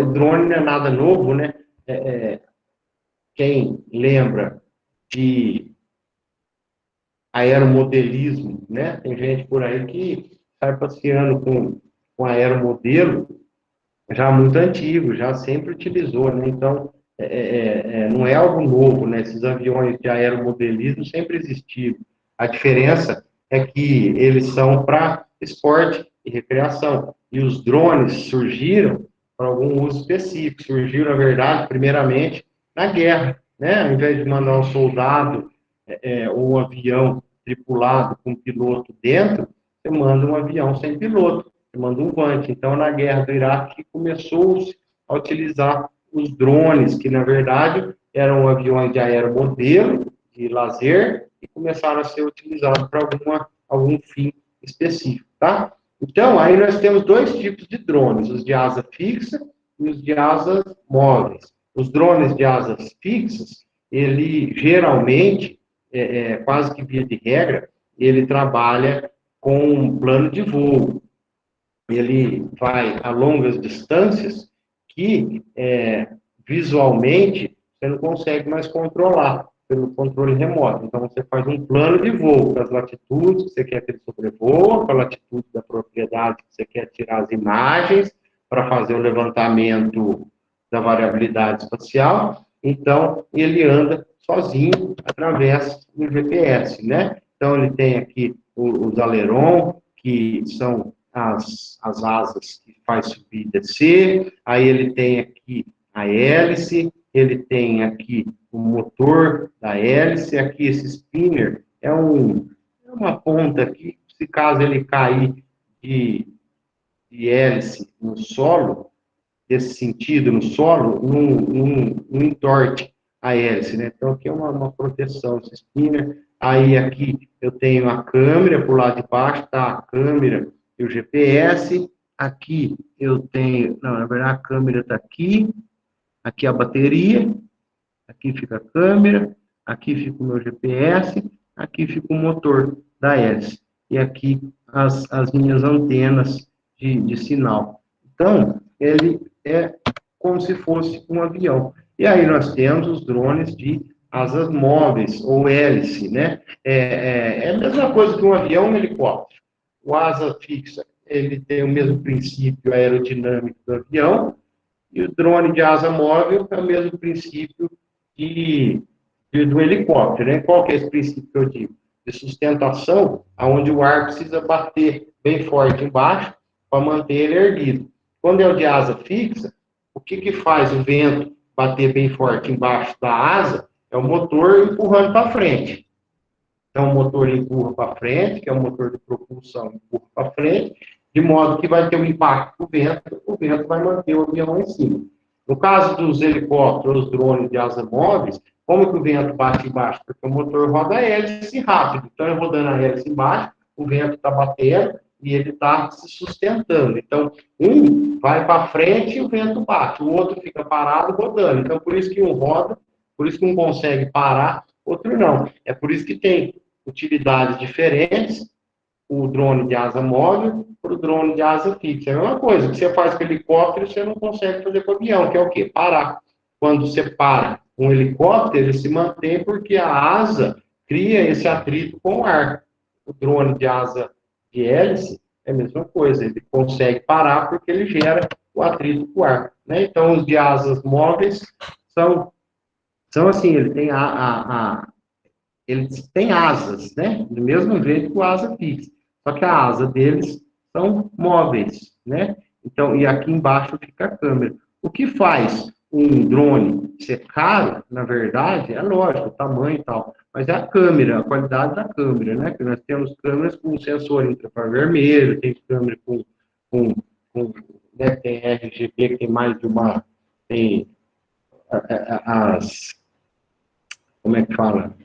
o drone não é nada novo, né? Quem lembra de aeromodelismo, né? Tem gente por aí que sai passeando com aeromodelo já muito antigo, já sempre utilizou, né? Então, não é algo novo, né? Esses aviões de aeromodelismo sempre existiram. A diferença é que eles são para esporte e recreação. E os drones surgiram para algum uso específico. Surgiram, na verdade, primeiramente, na guerra, né? Ao invés de mandar um soldado ou um avião tripulado com piloto dentro, você manda um avião sem piloto, você manda um VANT. Então, na guerra do Iraque, começou-se a utilizar os drones, que, na verdade, eram aviões de aeromodelo, de lazer, e começaram a ser utilizados para algum fim específico, tá? Então, aí nós temos dois tipos de drones, os de asa fixa e os de asas móveis. Os drones de asas fixas, ele geralmente, quase que via de regra, ele trabalha com um plano de voo. Ele vai a longas distâncias que, visualmente, você não consegue mais controlar pelo controle remoto. Então, você faz um plano de voo para as latitudes que você quer que ele sobrevoa, para a latitude da propriedade que você quer tirar as imagens, para fazer o levantamento da variabilidade espacial. Então, ele anda sozinho através do GPS, né? Então, ele tem aqui os ailerons, que são as asas que faz subir e descer, aí ele tem aqui a hélice, ele tem aqui o motor da hélice, aqui esse spinner é uma ponta aqui, se caso ele cair de hélice no solo, desse sentido no solo, não entorte a hélice, né? Então, aqui é uma proteção, esse spinner. Aí, aqui, eu tenho a câmera, por lado de baixo, tá? A câmera e o GPS. Aqui, eu tenho... Não, na verdade, a câmera está aqui. Aqui a bateria. Aqui fica a câmera. Aqui fica o meu GPS. Aqui fica o motor da hélice. E aqui, as minhas antenas de sinal. Então, ele é como se fosse um avião. E aí nós temos os drones de asas móveis, ou hélice, né? É a mesma coisa que um avião ou um helicóptero. O asa fixa, ele tem o mesmo princípio aerodinâmico do avião, e o drone de asa móvel é o mesmo princípio do helicóptero, né? Qual que é esse princípio que eu digo? De sustentação, onde o ar precisa bater bem forte embaixo para manter ele erguido. Quando é o de asa fixa, o que faz o vento bater bem forte embaixo da asa? É o motor empurrando para frente. Então, o motor empurra para frente, que é o motor de propulsão, empurra para frente, de modo que vai ter um impacto com o vento vai manter o avião lá em cima. No caso dos helicópteros, os drones de asa móveis, como que o vento bate embaixo? Porque o motor roda a hélice rápido. Então, rodando a hélice embaixo, o vento está batendo e ele está se sustentando. Então, um vai para frente e o vento bate, o outro fica parado rodando. Então, por isso que um roda, por isso que um consegue parar, outro não. É por isso que tem utilidades diferentes, o drone de asa móvel para o drone de asa fixa. É a mesma coisa que você faz com helicóptero, você não consegue fazer com avião, que é o quê? Parar. Quando você para um helicóptero, ele se mantém porque a asa cria esse atrito com o ar. O drone de asa de hélice, é a mesma coisa, ele consegue parar porque ele gera o atrito com o ar, né? Então, os de asas móveis são assim, eles têm asas, né? Do mesmo jeito que o asa fixa, só que a asa deles são móveis, né? Então, e aqui embaixo fica a câmera. O que faz um drone ser caro, na verdade, é lógico, o tamanho e tal, mas é a câmera, a qualidade da câmera, né? Que nós temos câmeras com sensor infravermelho, tem câmera com, com né, tem RGB, que tem mais de uma, tem as, como é que fala?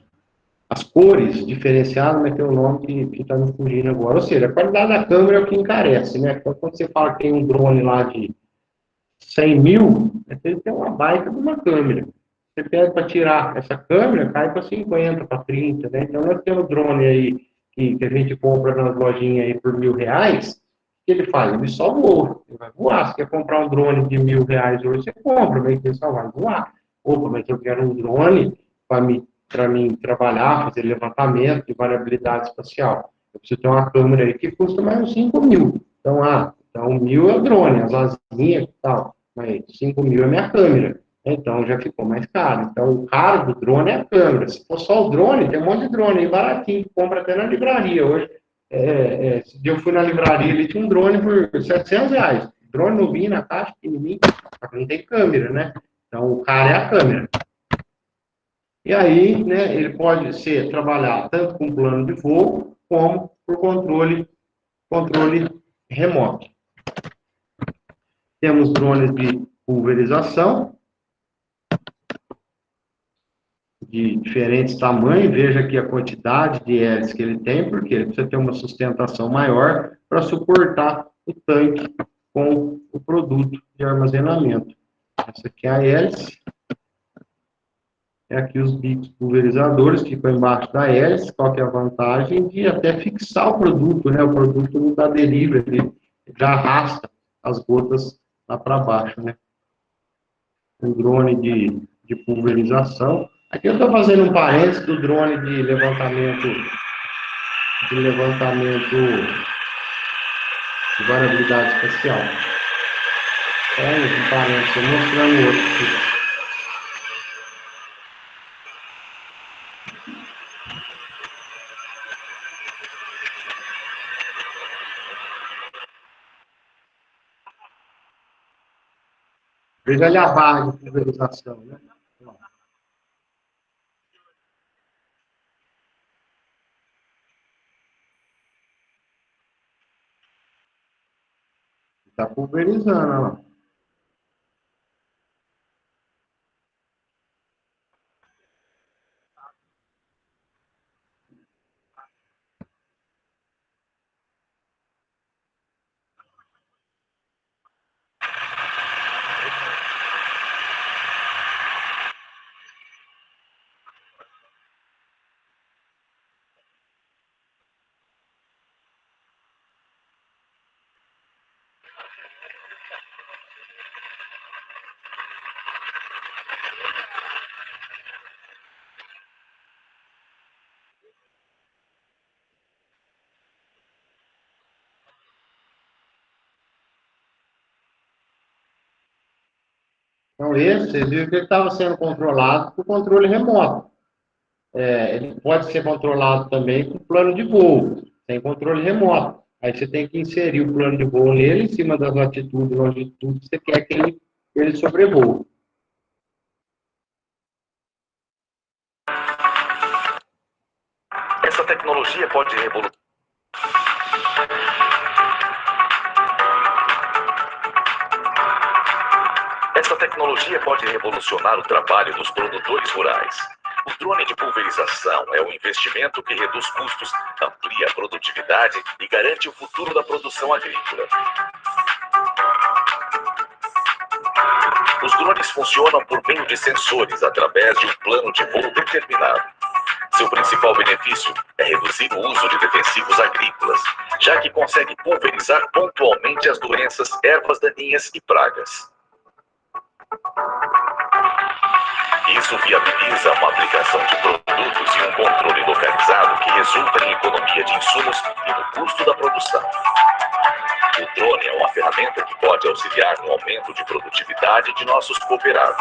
As cores diferenciadas, mas tem um nome que está me fugindo agora. Ou seja, a qualidade da câmera é o que encarece, né? Então, quando você fala que tem um drone lá de 100 mil, ele tem uma baita de uma câmera. Você pede para tirar essa câmera, cai para 50, para 30, né? Então, nós temos drone aí que a gente compra nas lojinhas aí por R$ 1.000, o que ele faz? Ele só voa, ele vai voar. Se quer comprar um drone de R$ 1.000 hoje, você compra, mas ele só vai voar. Opa, mas eu quero um drone para mim trabalhar, fazer levantamento de variabilidade espacial. Eu preciso ter uma câmera aí que custa mais uns 5 mil. Então 1.000 é o drone, as asinhas e tal, mas 5 mil é minha câmera. Então já ficou mais caro. Então o caro do drone é a câmera. Se for só o drone, tem um monte de drone aí baratinho, que compra até na livraria hoje. Esse dia eu fui na livraria, ele tinha um drone por R$ 700. Drone novinho na caixa, pequenininho, só que não tem câmera, né? Então o cara é a câmera. E aí, né, ele pode ser trabalhar tanto com plano de voo, como por controle remoto. Temos drones de pulverização, de diferentes tamanhos. Veja aqui a quantidade de hélices que ele tem, porque ele precisa ter uma sustentação maior para suportar o tanque com o produto de armazenamento. Essa aqui é a hélice. É aqui os bicos pulverizadores que ficam embaixo da hélice. Qual que é a vantagem de até fixar o produto, né? O produto não dá deriva, ele já arrasta as gotas lá para baixo, né? Um drone de pulverização. Aqui eu estou fazendo um parênteses do drone de levantamento de variabilidade espacial. Um parênteses, mostrando o outro aqui. Veja ali a barra de pulverização, né? Está pulverizando, ó. Então, vocês viram que ele estava sendo controlado por controle remoto. Ele pode ser controlado também com plano de voo, sem controle remoto. Aí você tem que inserir o plano de voo nele, em cima das latitudes e longitudes que você quer que ele sobrevoe. Essa tecnologia pode revolucionar. Essa tecnologia pode revolucionar o trabalho dos produtores rurais. O drone de pulverização é um investimento que reduz custos, amplia a produtividade e garante o futuro da produção agrícola. Os drones funcionam por meio de sensores através de um plano de voo determinado. Seu principal benefício é reduzir o uso de defensivos agrícolas, já que consegue pulverizar pontualmente as doenças, ervas daninhas e pragas. Isso viabiliza uma aplicação de produtos e um controle localizado que resulta em economia de insumos e no custo da produção. confiar no aumento de produtividade de nossos cooperados.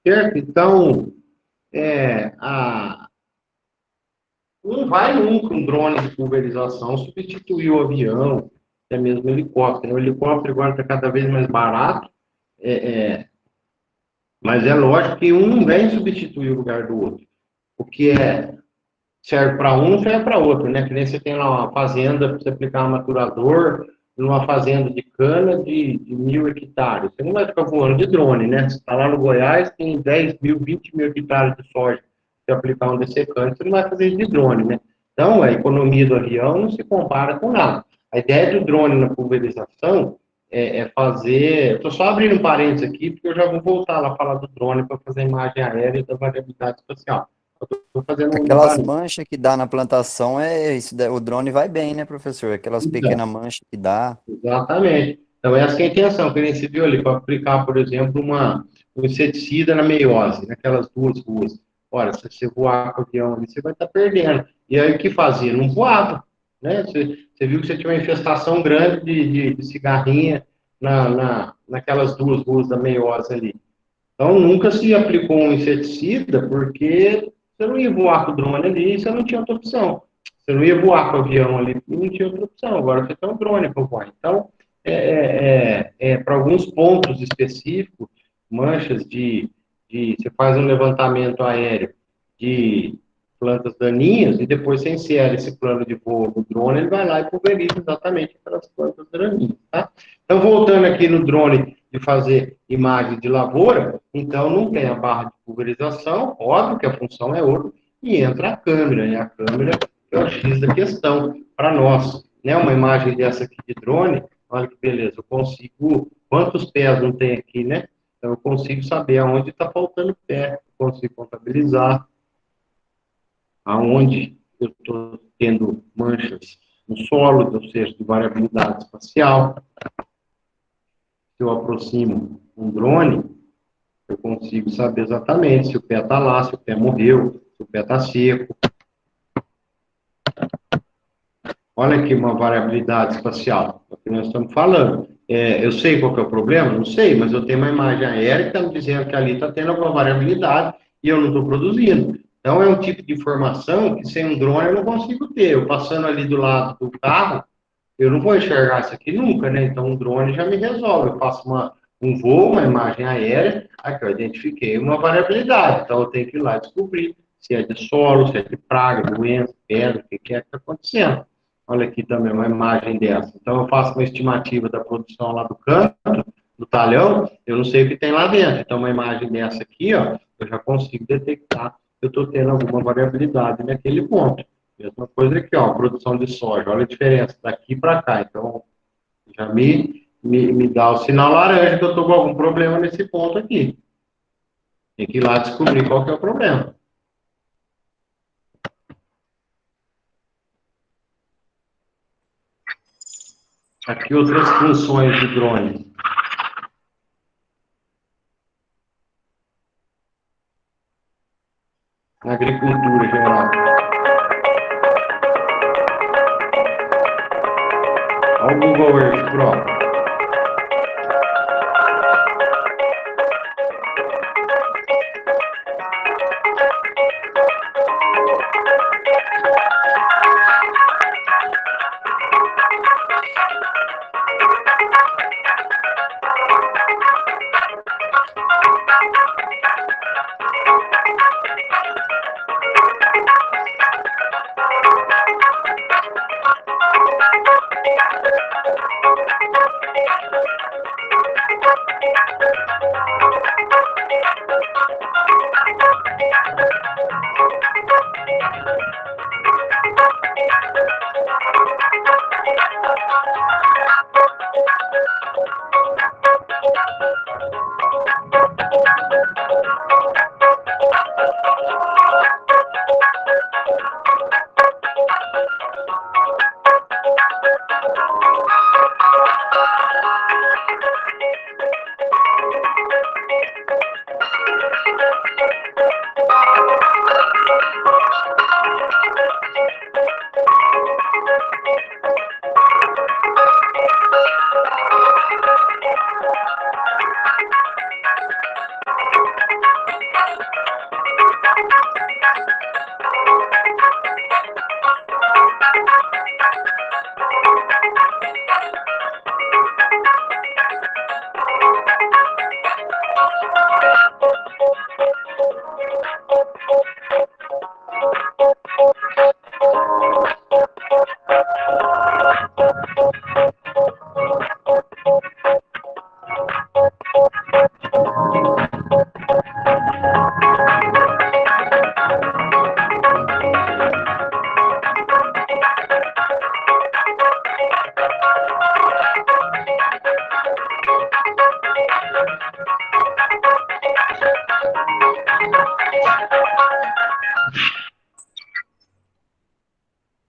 Certo? Então, não vai nunca um drone de pulverização substituir o avião, até mesmo o helicóptero. O helicóptero agora está cada vez mais barato, mas é lógico que um não vem substituir o lugar do outro. O que serve para um, serve para outro, né? Que nem você tem lá uma fazenda para você aplicar um maturador, numa fazenda de cana de 1.000 hectares. Você não vai ficar voando de drone, né? Você está lá no Goiás, tem 10 mil, 20 mil hectares de soja. Você aplicar um dessecante, você não vai fazer de drone, né? Então, a economia do avião não se compara com nada. A ideia do drone na pulverização é fazer... Estou só abrindo um parênteses aqui, porque eu já vou voltar lá a falar do drone para fazer a imagem aérea e da variabilidade espacial. Estou fazendo um Aquelas parênteses. manchas que dá na plantação, o drone vai bem, né, professor? Aquelas pequenas manchas que dá. Exatamente. Então, essa é a intenção, que nem se viu ali, para aplicar, por exemplo, um inseticida na meiose, naquelas duas ruas. Ora, se você voar com o avião ali, você vai estar perdendo. E aí, o que fazia? Não voava, né? Você viu que você tinha uma infestação grande de cigarrinha naquelas duas ruas da meiose ali. Então, nunca se aplicou um inseticida, porque você não ia voar com o drone ali e você não tinha outra opção. Você não ia voar com o avião ali e não tinha outra opção. Agora você tem um drone para voar. Então, para alguns pontos específicos, manchas você faz um levantamento aéreo de plantas daninhas e depois você insere esse plano de voo do drone, ele vai lá e pulveriza exatamente aquelas plantas daninhas, tá? Então, voltando aqui no drone de fazer imagem de lavoura, então não tem a barra de pulverização, óbvio que a função é outra, e entra a câmera, e a câmera é o X da questão para nós, né? Uma imagem dessa aqui de drone, olha que beleza, eu consigo, quantos pés não tem aqui, né? Então eu consigo saber aonde está faltando pé, eu consigo contabilizar aonde eu estou tendo manchas no solo, ou seja, de variabilidade espacial. Se eu aproximo um drone, eu consigo saber exatamente se o pé está lá, se o pé morreu, se o pé está seco. Olha aqui uma variabilidade espacial, é o que nós estamos falando. Eu sei qual que é o problema? Não sei, mas eu tenho uma imagem aérea que está me dizendo que ali está tendo alguma variabilidade e eu não estou produzindo. Então, é um tipo de informação que sem um drone eu não consigo ter. Eu passando ali do lado do carro, eu não vou enxergar isso aqui nunca, né? Então, um drone já me resolve. Eu faço um voo, uma imagem aérea, aqui eu identifiquei uma variabilidade. Então, eu tenho que ir lá descobrir se é de solo, se é de praga, doença, pedra, o que é que está acontecendo. Olha aqui também uma imagem dessa. Então, eu faço uma estimativa da produção lá do canto, do talhão, eu não sei o que tem lá dentro. Então, uma imagem dessa aqui, ó, eu já consigo detectar que eu estou tendo alguma variabilidade naquele ponto. Mesma coisa aqui, ó, produção de soja. Olha a diferença daqui para cá. Então, já me dá o sinal laranja que eu estou com algum problema nesse ponto aqui. Tem que ir lá descobrir qual que é o problema. Aqui outras funções de drone. Na agricultura geral. Olha o Google Earth Pro.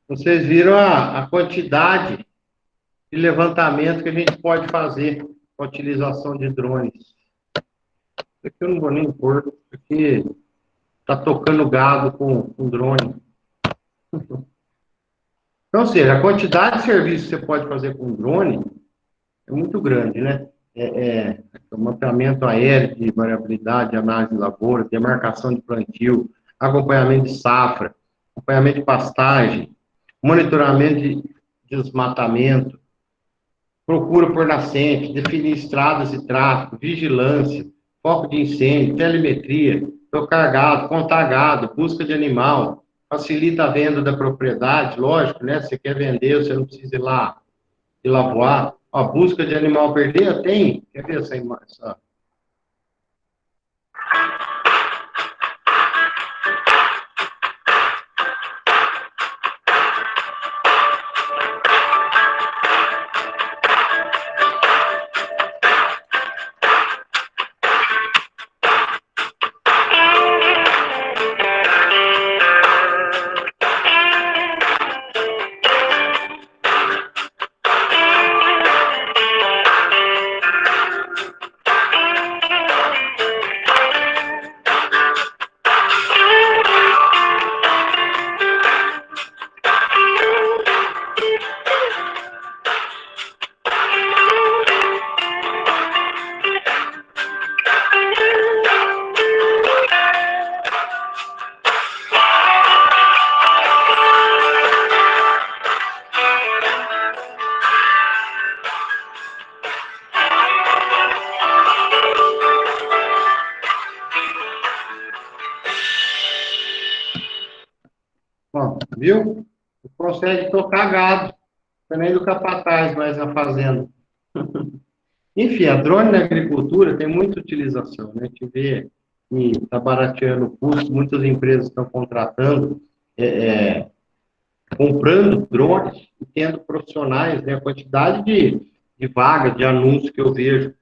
Vocês viram a quantidade de levantamento que a gente pode fazer com a utilização de drones. Isso aqui eu não vou nem pôr, porque está tocando gado com drone. Então, ou seja, a quantidade de serviços que você pode fazer com drone é muito grande, né? O mapeamento aéreo de variabilidade, análise de lavoura, demarcação de plantio, acompanhamento de safra, acompanhamento de pastagem, monitoramento de desmatamento, procura por nascente, definir estradas e tráfego, vigilância, foco de incêndio, telemetria, trocar gado, contar gado, busca de animal, facilita a venda da propriedade, lógico, né? Você quer vender, você não precisa ir lá voar. A busca de animal perder, tem. Quer ver essa imagem? Bom, viu? Consegue tocar gado, também do capataz, mais na fazenda. Enfim, a drone na agricultura tem muita utilização, né? A gente vê que está barateando o custo, muitas empresas estão contratando, comprando drones e tendo profissionais, né? A quantidade de vagas, de anúncios que eu vejo,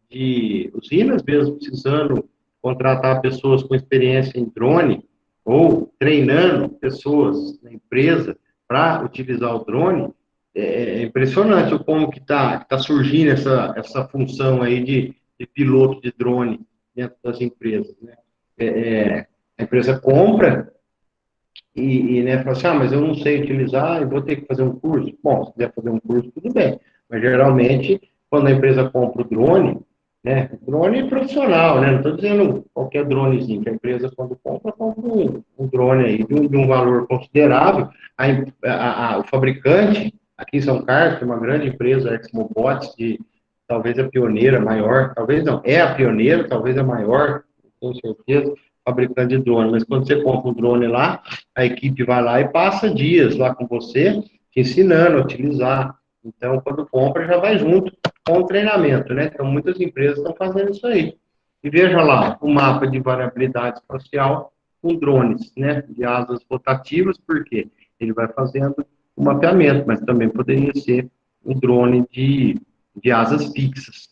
de usinas mesmo precisando contratar pessoas com experiência em drone, ou treinando pessoas na empresa para utilizar o drone, é impressionante o como que tá surgindo essa função aí de piloto de drone dentro das empresas, né? A empresa compra né, fala assim, mas eu não sei utilizar, eu vou ter que fazer um curso. Bom, se quiser fazer um curso, tudo bem. Mas, geralmente, quando a empresa compra o drone, né, drone profissional, né, não estou dizendo qualquer dronezinho, que a empresa, quando compra um drone aí de um valor considerável. O fabricante, aqui em São Carlos, tem uma grande empresa, a Exmobots, talvez a pioneira maior, talvez não, é a pioneira, talvez a maior, com certeza, fabricante de drone, mas quando você compra um drone lá, a equipe vai lá e passa dias lá com você, te ensinando a utilizar. Então, quando compra, já vai junto com o treinamento, né? Então, muitas empresas estão fazendo isso aí. E veja lá, o mapa de variabilidade espacial com drones, né? De asas rotativas, porque ele vai fazendo o mapeamento, mas também poderia ser um drone de asas fixas.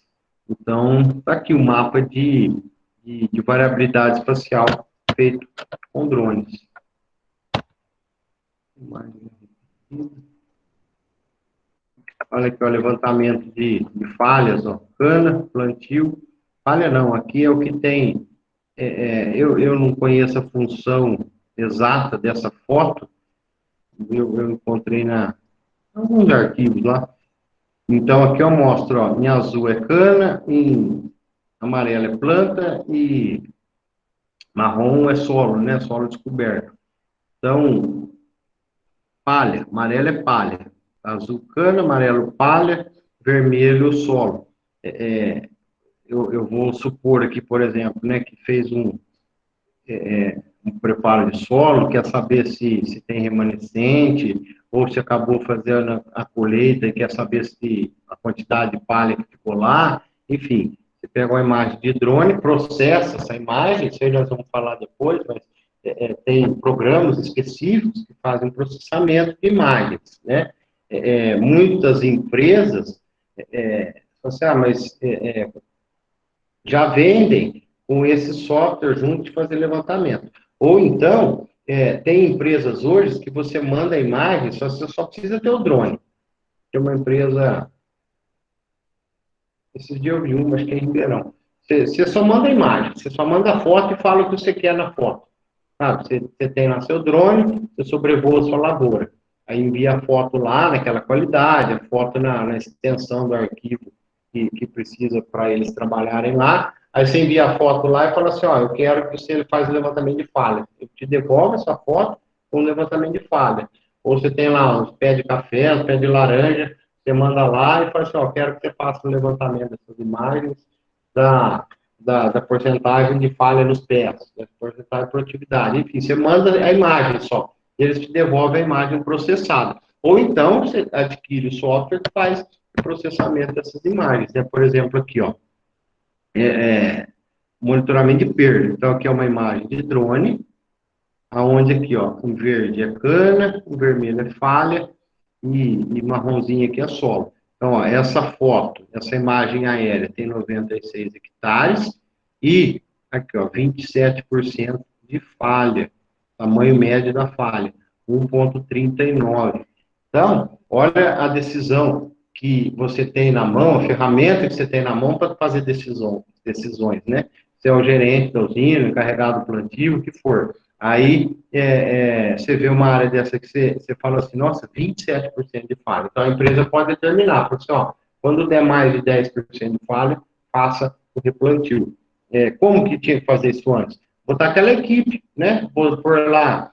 Então, está aqui o mapa de variabilidade espacial feito com drones. Olha aqui o levantamento de falhas, ó, cana, plantio, falha não, aqui é o que tem, eu não conheço a função exata dessa foto, eu encontrei alguns arquivos lá, então aqui eu mostro, ó, em azul é cana, em amarelo é planta e marrom é solo, né? Solo descoberto. Então, palha, amarelo é palha, azul cana, amarelo palha, vermelho solo. Eu vou supor aqui, por exemplo, né, que fez um preparo de solo, quer saber se tem remanescente, ou se acabou fazendo a colheita e quer saber se a quantidade de palha que ficou lá, enfim, Você pega uma imagem de drone, processa essa imagem, isso aí nós vamos falar depois, mas tem programas específicos que fazem processamento de imagens, né? Muitas empresas, mas já vendem com esse software junto de fazer levantamento. Ou então, tem empresas hoje que você manda a imagem, você só precisa ter o drone. Tem uma empresa, esses dias eu vi uma, acho que é em Ribeirão. Você só manda a imagem, você só manda a foto e fala o que você quer na foto. Você tem lá seu drone, você sobrevoa a sua lavoura. Aí envia a foto lá naquela qualidade, a foto na extensão do arquivo que precisa para eles trabalharem lá. Aí você envia a foto lá e fala assim, ó, eu quero que você faça o levantamento de falha. Eu te devolvo essa foto com o levantamento de falha. Ou você tem lá uns pés de café, uns pés de laranja, você manda lá e fala assim, ó, eu quero que você faça o levantamento dessas imagens da porcentagem de falha nos pés, da porcentagem de produtividade. Enfim, você manda a imagem só, e eles te devolvem a imagem processada. Ou então, você adquire o software que faz o processamento dessas imagens. Né? Por exemplo, aqui, ó, monitoramento de perda. Então, aqui é uma imagem de drone, aonde aqui, ó, em verde é cana, em vermelho é falha, e marronzinho aqui é solo. Então, ó, essa foto, essa imagem aérea tem 96 hectares e aqui, ó, 27% de falha, tamanho médio da falha, 1,39. Então, olha a decisão que você tem na mão, a ferramenta que você tem na mão para fazer decisões, né? Você é o gerente da usina, encarregado do plantio, o que for. Aí, você vê uma área dessa que você fala assim, nossa, 27% de falha. Então, a empresa pode determinar, porque assim, ó, quando der mais de 10% de falha, faça o replantio. Como que tinha que fazer isso antes? Botar aquela equipe, né? Por lá,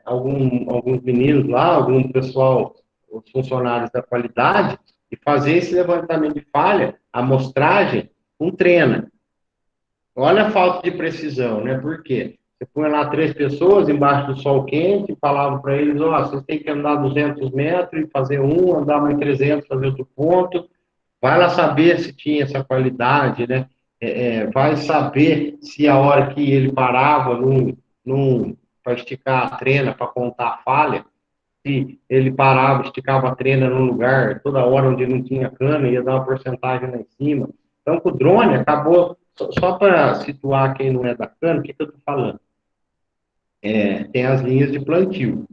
alguns meninos lá, algum pessoal, os funcionários da qualidade, e fazer esse levantamento de falha, amostragem, com treina. Olha a falta de precisão, né? Por quê? Você põe lá 3 pessoas embaixo do sol quente e falava para eles, ó, vocês têm que andar 200 metros e fazer um, andar mais 300, fazer outro ponto. Vai lá saber se tinha essa qualidade, né? Vai saber se a hora que ele parava para esticar a trena, para contar a falha, se ele parava, esticava a trena num lugar, toda hora onde não tinha cana, ia dar uma porcentagem lá em cima. Então, com o drone, acabou, só para situar quem não é da cana, o que eu estou falando? Tem as linhas de plantio.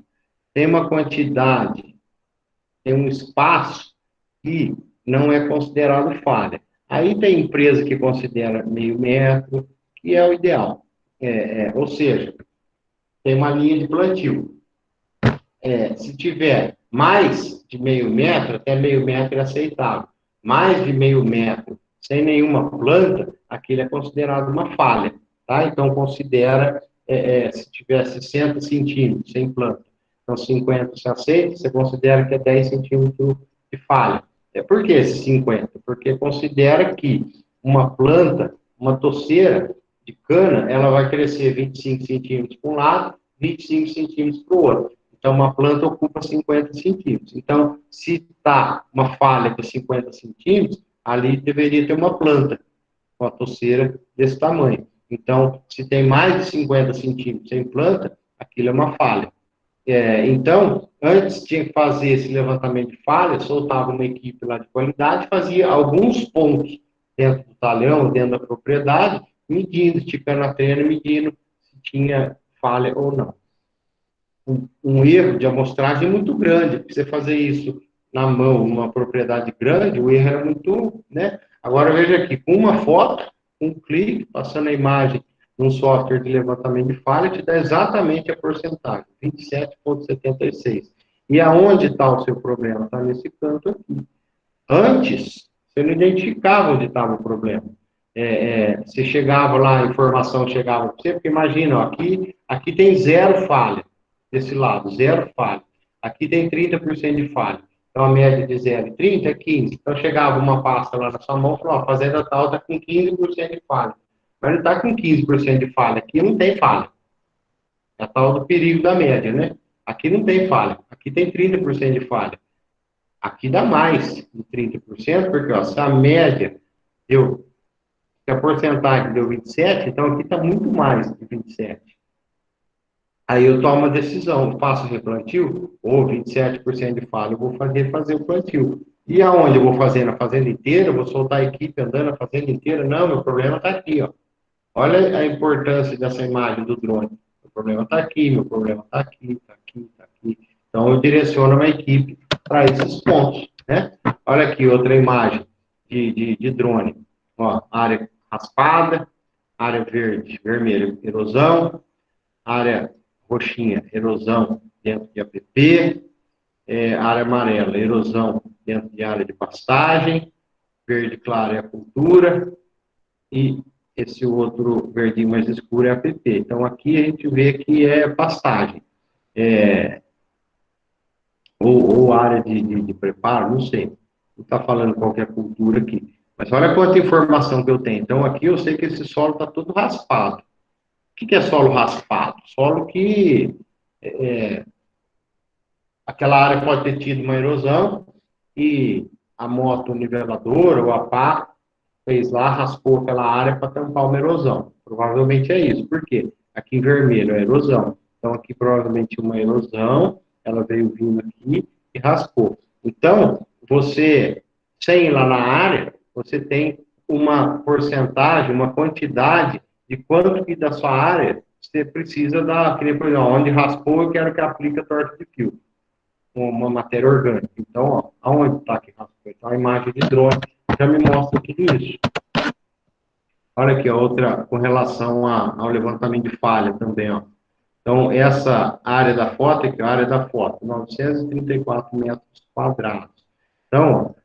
Tem uma quantidade, tem um espaço que não é considerado falha. Aí tem empresa que considera meio metro, que é o ideal. Ou seja, tem uma linha de plantio. Se tiver mais de meio metro, até meio metro é aceitável. Mais de meio metro, sem nenhuma planta, aquilo é considerado uma falha. Tá? Então, considera, se tiver 60 centímetros sem planta, então 50 se aceita, você considera que é 10 centímetros de falha. Por que esse 50? Porque considera que uma planta, uma toceira de cana, ela vai crescer 25 centímetros para um lado, 25 centímetros para o outro. Então, uma planta ocupa 50 centímetros. Então, se está uma falha de 50 centímetros, ali deveria ter uma planta, uma toceira desse tamanho. Então, se tem mais de 50 centímetros sem planta, aquilo é uma falha. Então, antes tinha que fazer esse levantamento de falha, soltava uma equipe lá de qualidade, fazia alguns pontos dentro do talhão, dentro da propriedade, medindo, esticando a trena, medindo se tinha falha ou não. Um erro de amostragem muito grande, porque você fazer isso na mão, numa propriedade grande, o erro era muito, né? Agora, veja aqui, com uma foto, um clique, passando a imagem num software de levantamento de falha, te dá exatamente a porcentagem, 27,76. E aonde está o seu problema? Está nesse canto aqui. Antes, você não identificava onde estava o problema. Você chegava lá, a informação chegava para você, porque imagina, ó, aqui tem 0 falha, desse lado, 0 falha. Aqui tem 30% de falha. Então, a média de 0 e 30 é 15. Então, chegava uma pasta lá na sua mão e falou, ó, a fazenda tal está com 15% de falha. Mas não está com 15% de falha. Aqui não tem falha. É a tal do perigo da média, né? Aqui não tem falha. Aqui tem 30% de falha. Aqui dá mais de 30%, porque ó, se a média deu Se a porcentagem deu 27, então aqui está muito mais de 27. Aí eu tomo a decisão, faço replantio, ou 27% de falha, eu vou fazer o plantio. E aonde eu vou fazer? Na fazenda inteira? Eu vou soltar a equipe andando na fazenda inteira? Não, meu problema está aqui, ó. Olha a importância dessa imagem do drone. Meu problema está aqui, meu problema está aqui, está aqui, está aqui. Então eu direciono uma equipe para esses pontos, né? Olha aqui outra imagem de drone. Ó, área raspada, área verde, vermelha, erosão, área roxinha, erosão dentro de APP, área amarela, erosão dentro de área de pastagem, verde claro é a cultura, e esse outro verdinho mais escuro é APP. Então, aqui a gente vê que é pastagem. Ou área de preparo, não sei. Não está falando qualquer cultura aqui. Mas olha quanta informação que eu tenho. Então, aqui eu sei que esse solo está todo raspado. O que é solo raspado? Solo que aquela área pode ter tido uma erosão e a moto niveladora ou a pá fez lá, raspou aquela área para tampar uma erosão. Provavelmente é isso. Por quê? Aqui em vermelho é erosão. Então, aqui provavelmente uma erosão, ela veio vindo aqui e raspou. Então, você, sem ir lá na área, você tem uma porcentagem, uma quantidade de quanto que da sua área você precisa dar, por exemplo, onde raspou, eu quero que aplique a torta de fio, uma matéria orgânica. Então, ó, aonde está que raspou? Então, a imagem de drone já me mostra tudo isso. Olha aqui, a outra com relação ao levantamento de falha também, ó. Então, essa área da foto aqui, a área da foto, 934 metros quadrados. Então, ó,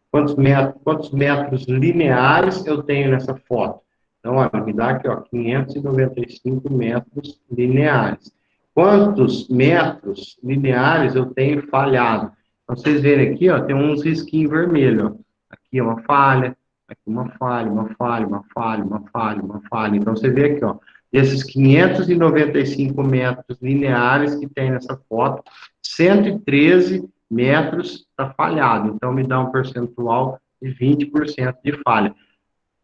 quantos metros lineares eu tenho nessa foto? Então, olha, me dá aqui, ó, 595 metros lineares. Quantos metros lineares eu tenho falhado? Então, vocês verem aqui, ó, tem uns risquinhos vermelhos, ó. Aqui é uma falha, aqui uma falha, uma falha, uma falha, uma falha, uma falha. Então, você vê aqui, ó, desses 595 metros lineares que tem nessa foto, 113 metros está falhado. Então, me dá um percentual de 20% de falha.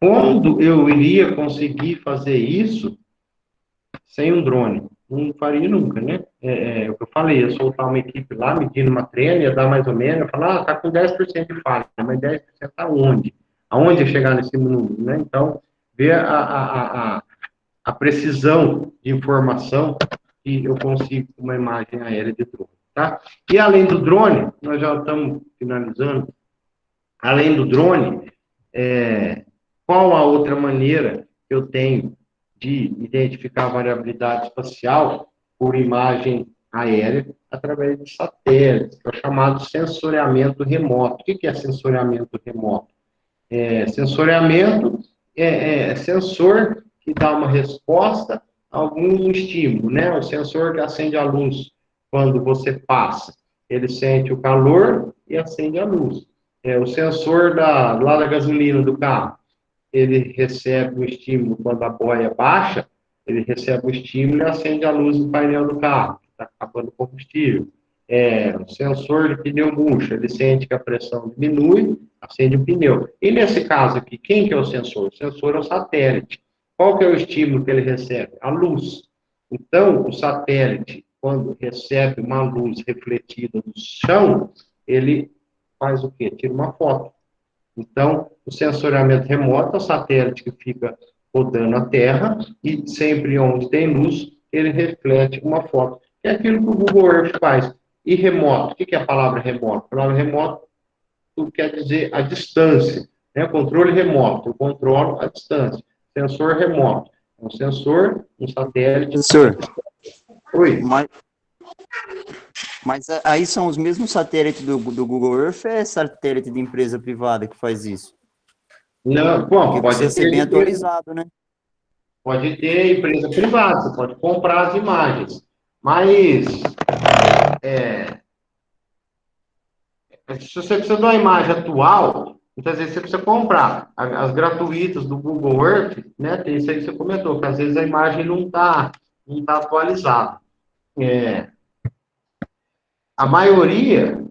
Quando eu iria conseguir fazer isso sem um drone? Não faria nunca, né? O que eu falei, eu soltar uma equipe lá, medindo uma treina, ia dar mais ou menos, falar, tá com 10% de falha, mas 10% aonde? Aonde ia chegar nesse número, né? Então, ver a precisão de informação que eu consigo com uma imagem aérea de drone, tá? E além do drone, nós já estamos finalizando, além do drone, qual a outra maneira que eu tenho de identificar a variabilidade espacial por imagem aérea através de satélites, que é o chamado sensoriamento remoto. O que é sensoriamento remoto? Sensoriamento é sensor que dá uma resposta a algum estímulo, né? O sensor que acende a luz quando você passa, ele sente o calor e acende a luz. O sensor lá da gasolina do carro, ele recebe o estímulo quando a boia baixa, ele recebe o estímulo e acende a luz do painel do carro, que está acabando o combustível. O sensor de pneu murcha, ele sente que a pressão diminui, acende o pneu. E nesse caso aqui, quem que é o sensor? O sensor é o satélite. Qual que é o estímulo que ele recebe? A luz. Então, o satélite, quando recebe uma luz refletida do chão, ele faz o quê? Tira uma foto. Então, o sensoriamento remoto é o satélite que fica rodando a Terra e sempre onde tem luz, ele reflete uma foto. É aquilo que o Google Earth faz. E remoto, o que é a palavra remoto? A palavra remoto quer dizer a distância, né? Controle remoto, eu controlo a distância. Sensor remoto, é um sensor, um satélite. Professor, Oi. Mas aí são os mesmos satélites do Google Earth ou é satélite de empresa privada que faz isso? Não, bom, porque pode precisa ser bem atualizado, né? Pode ter empresa privada, você pode comprar as imagens, mas se você precisa de uma imagem atual, muitas vezes você precisa comprar. As gratuitas do Google Earth, né, tem isso aí que você comentou, que às vezes a imagem não tá atualizada. A maioria,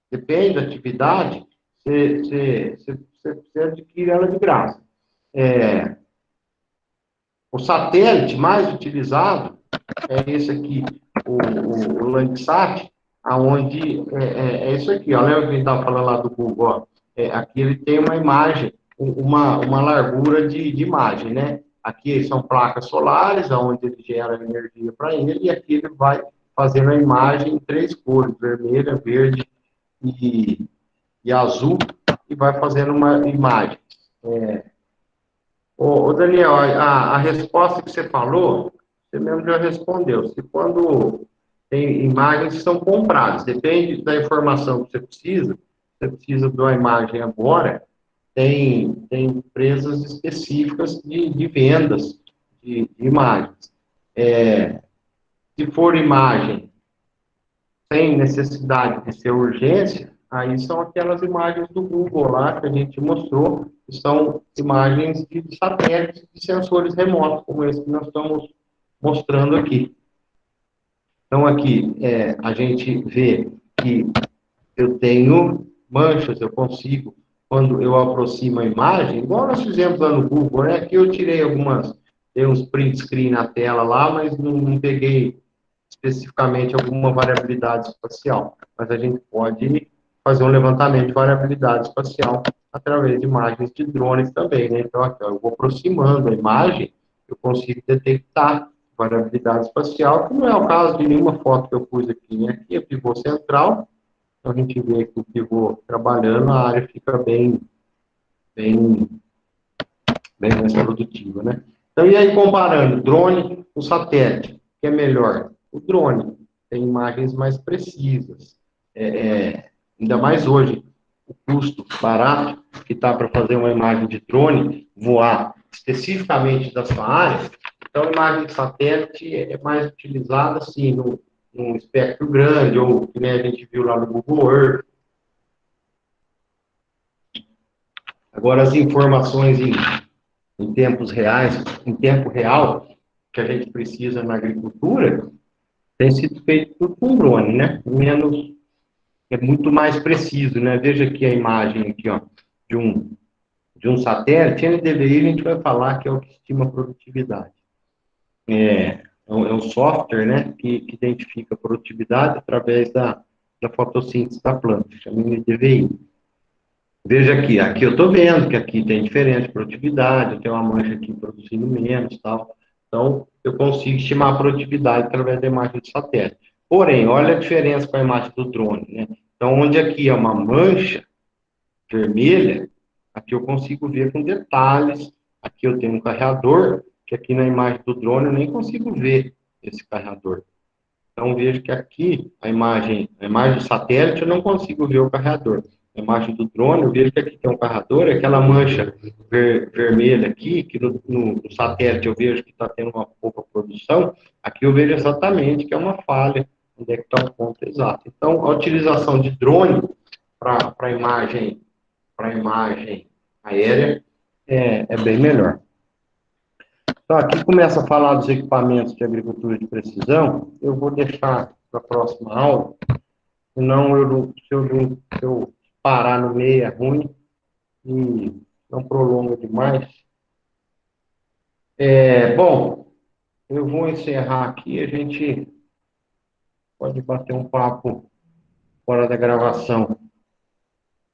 depende da atividade, você adquire ela de graça. O satélite mais utilizado é esse aqui, o Landsat, aonde é isso aqui, ó, lembra que a gente estava falando lá do Google, ó, aqui ele tem uma imagem, uma largura de imagem, né? Aqui são placas solares, onde ele gera energia para ele, e aqui ele vai fazendo a imagem em 3 cores, vermelha, verde e azul, e vai fazendo uma imagem. Ô, Daniel, a resposta que você falou, você mesmo já respondeu. Se quando tem imagens que são compradas, depende da informação que você precisa de uma imagem agora, tem empresas específicas de vendas de imagens. Se for imagem sem necessidade de ser urgência, aí são aquelas imagens do Google lá que a gente mostrou, que são imagens de satélites, de sensores remotos, como esse que nós estamos mostrando aqui. Então, aqui, a gente vê que eu tenho manchas, eu consigo, quando eu aproximo a imagem, igual nós fizemos lá no Google, né? Aqui eu tirei tem uns print screen na tela lá, mas não peguei especificamente alguma variabilidade espacial, mas a gente pode fazer um levantamento de variabilidade espacial através de imagens de drones também, né? Então, aqui, ó, eu vou aproximando a imagem, eu consigo detectar variabilidade espacial, que não é o caso de nenhuma foto que eu pus aqui, né? Aqui é pivô central, então a gente vê aqui o pivô trabalhando, a área fica bem mais produtiva, né? Então, e aí comparando drone com satélite, o que é melhor? O drone tem imagens mais precisas. Ainda mais hoje, o custo barato que está para fazer uma imagem de drone, voar especificamente da sua área, então a imagem de satélite é mais utilizada, assim, num espectro grande, ou que nem a gente viu lá no Google Earth. Agora, as informações em tempos reais, em tempo real, que a gente precisa na agricultura, tem sido feito com drone, né? É muito mais preciso, né? Veja aqui a imagem aqui, ó, de um satélite, NDVI, a gente vai falar que é o que estima a produtividade. É um software, né, que identifica a produtividade através da fotossíntese da planta, chama NDVI. Veja aqui eu estou vendo que aqui tem diferença de produtividade, eu tenho uma mancha aqui produzindo menos, tal. Então, eu consigo estimar a produtividade através da imagem de satélite. Porém, olha a diferença com a imagem do drone, né? Então, onde aqui é uma mancha vermelha, aqui eu consigo ver com detalhes. Aqui eu tenho um carregador, que aqui na imagem do drone eu nem consigo ver esse carregador. Então, vejo que aqui, a imagem do satélite, eu não consigo ver o carregador. A imagem do drone, eu vejo que aqui tem um carregador, aquela mancha vermelha aqui, que no satélite eu vejo que está tendo uma pouca produção, aqui eu vejo exatamente que é uma falha, onde é que está o ponto exato. Então, a utilização de drone para imagem aérea é bem melhor. Então, aqui começa a falar dos equipamentos de agricultura de precisão. Eu vou deixar para a próxima aula, senão se eu parar no meio é ruim e não prolonga demais. Bom, eu vou encerrar aqui, a gente pode bater um papo fora da gravação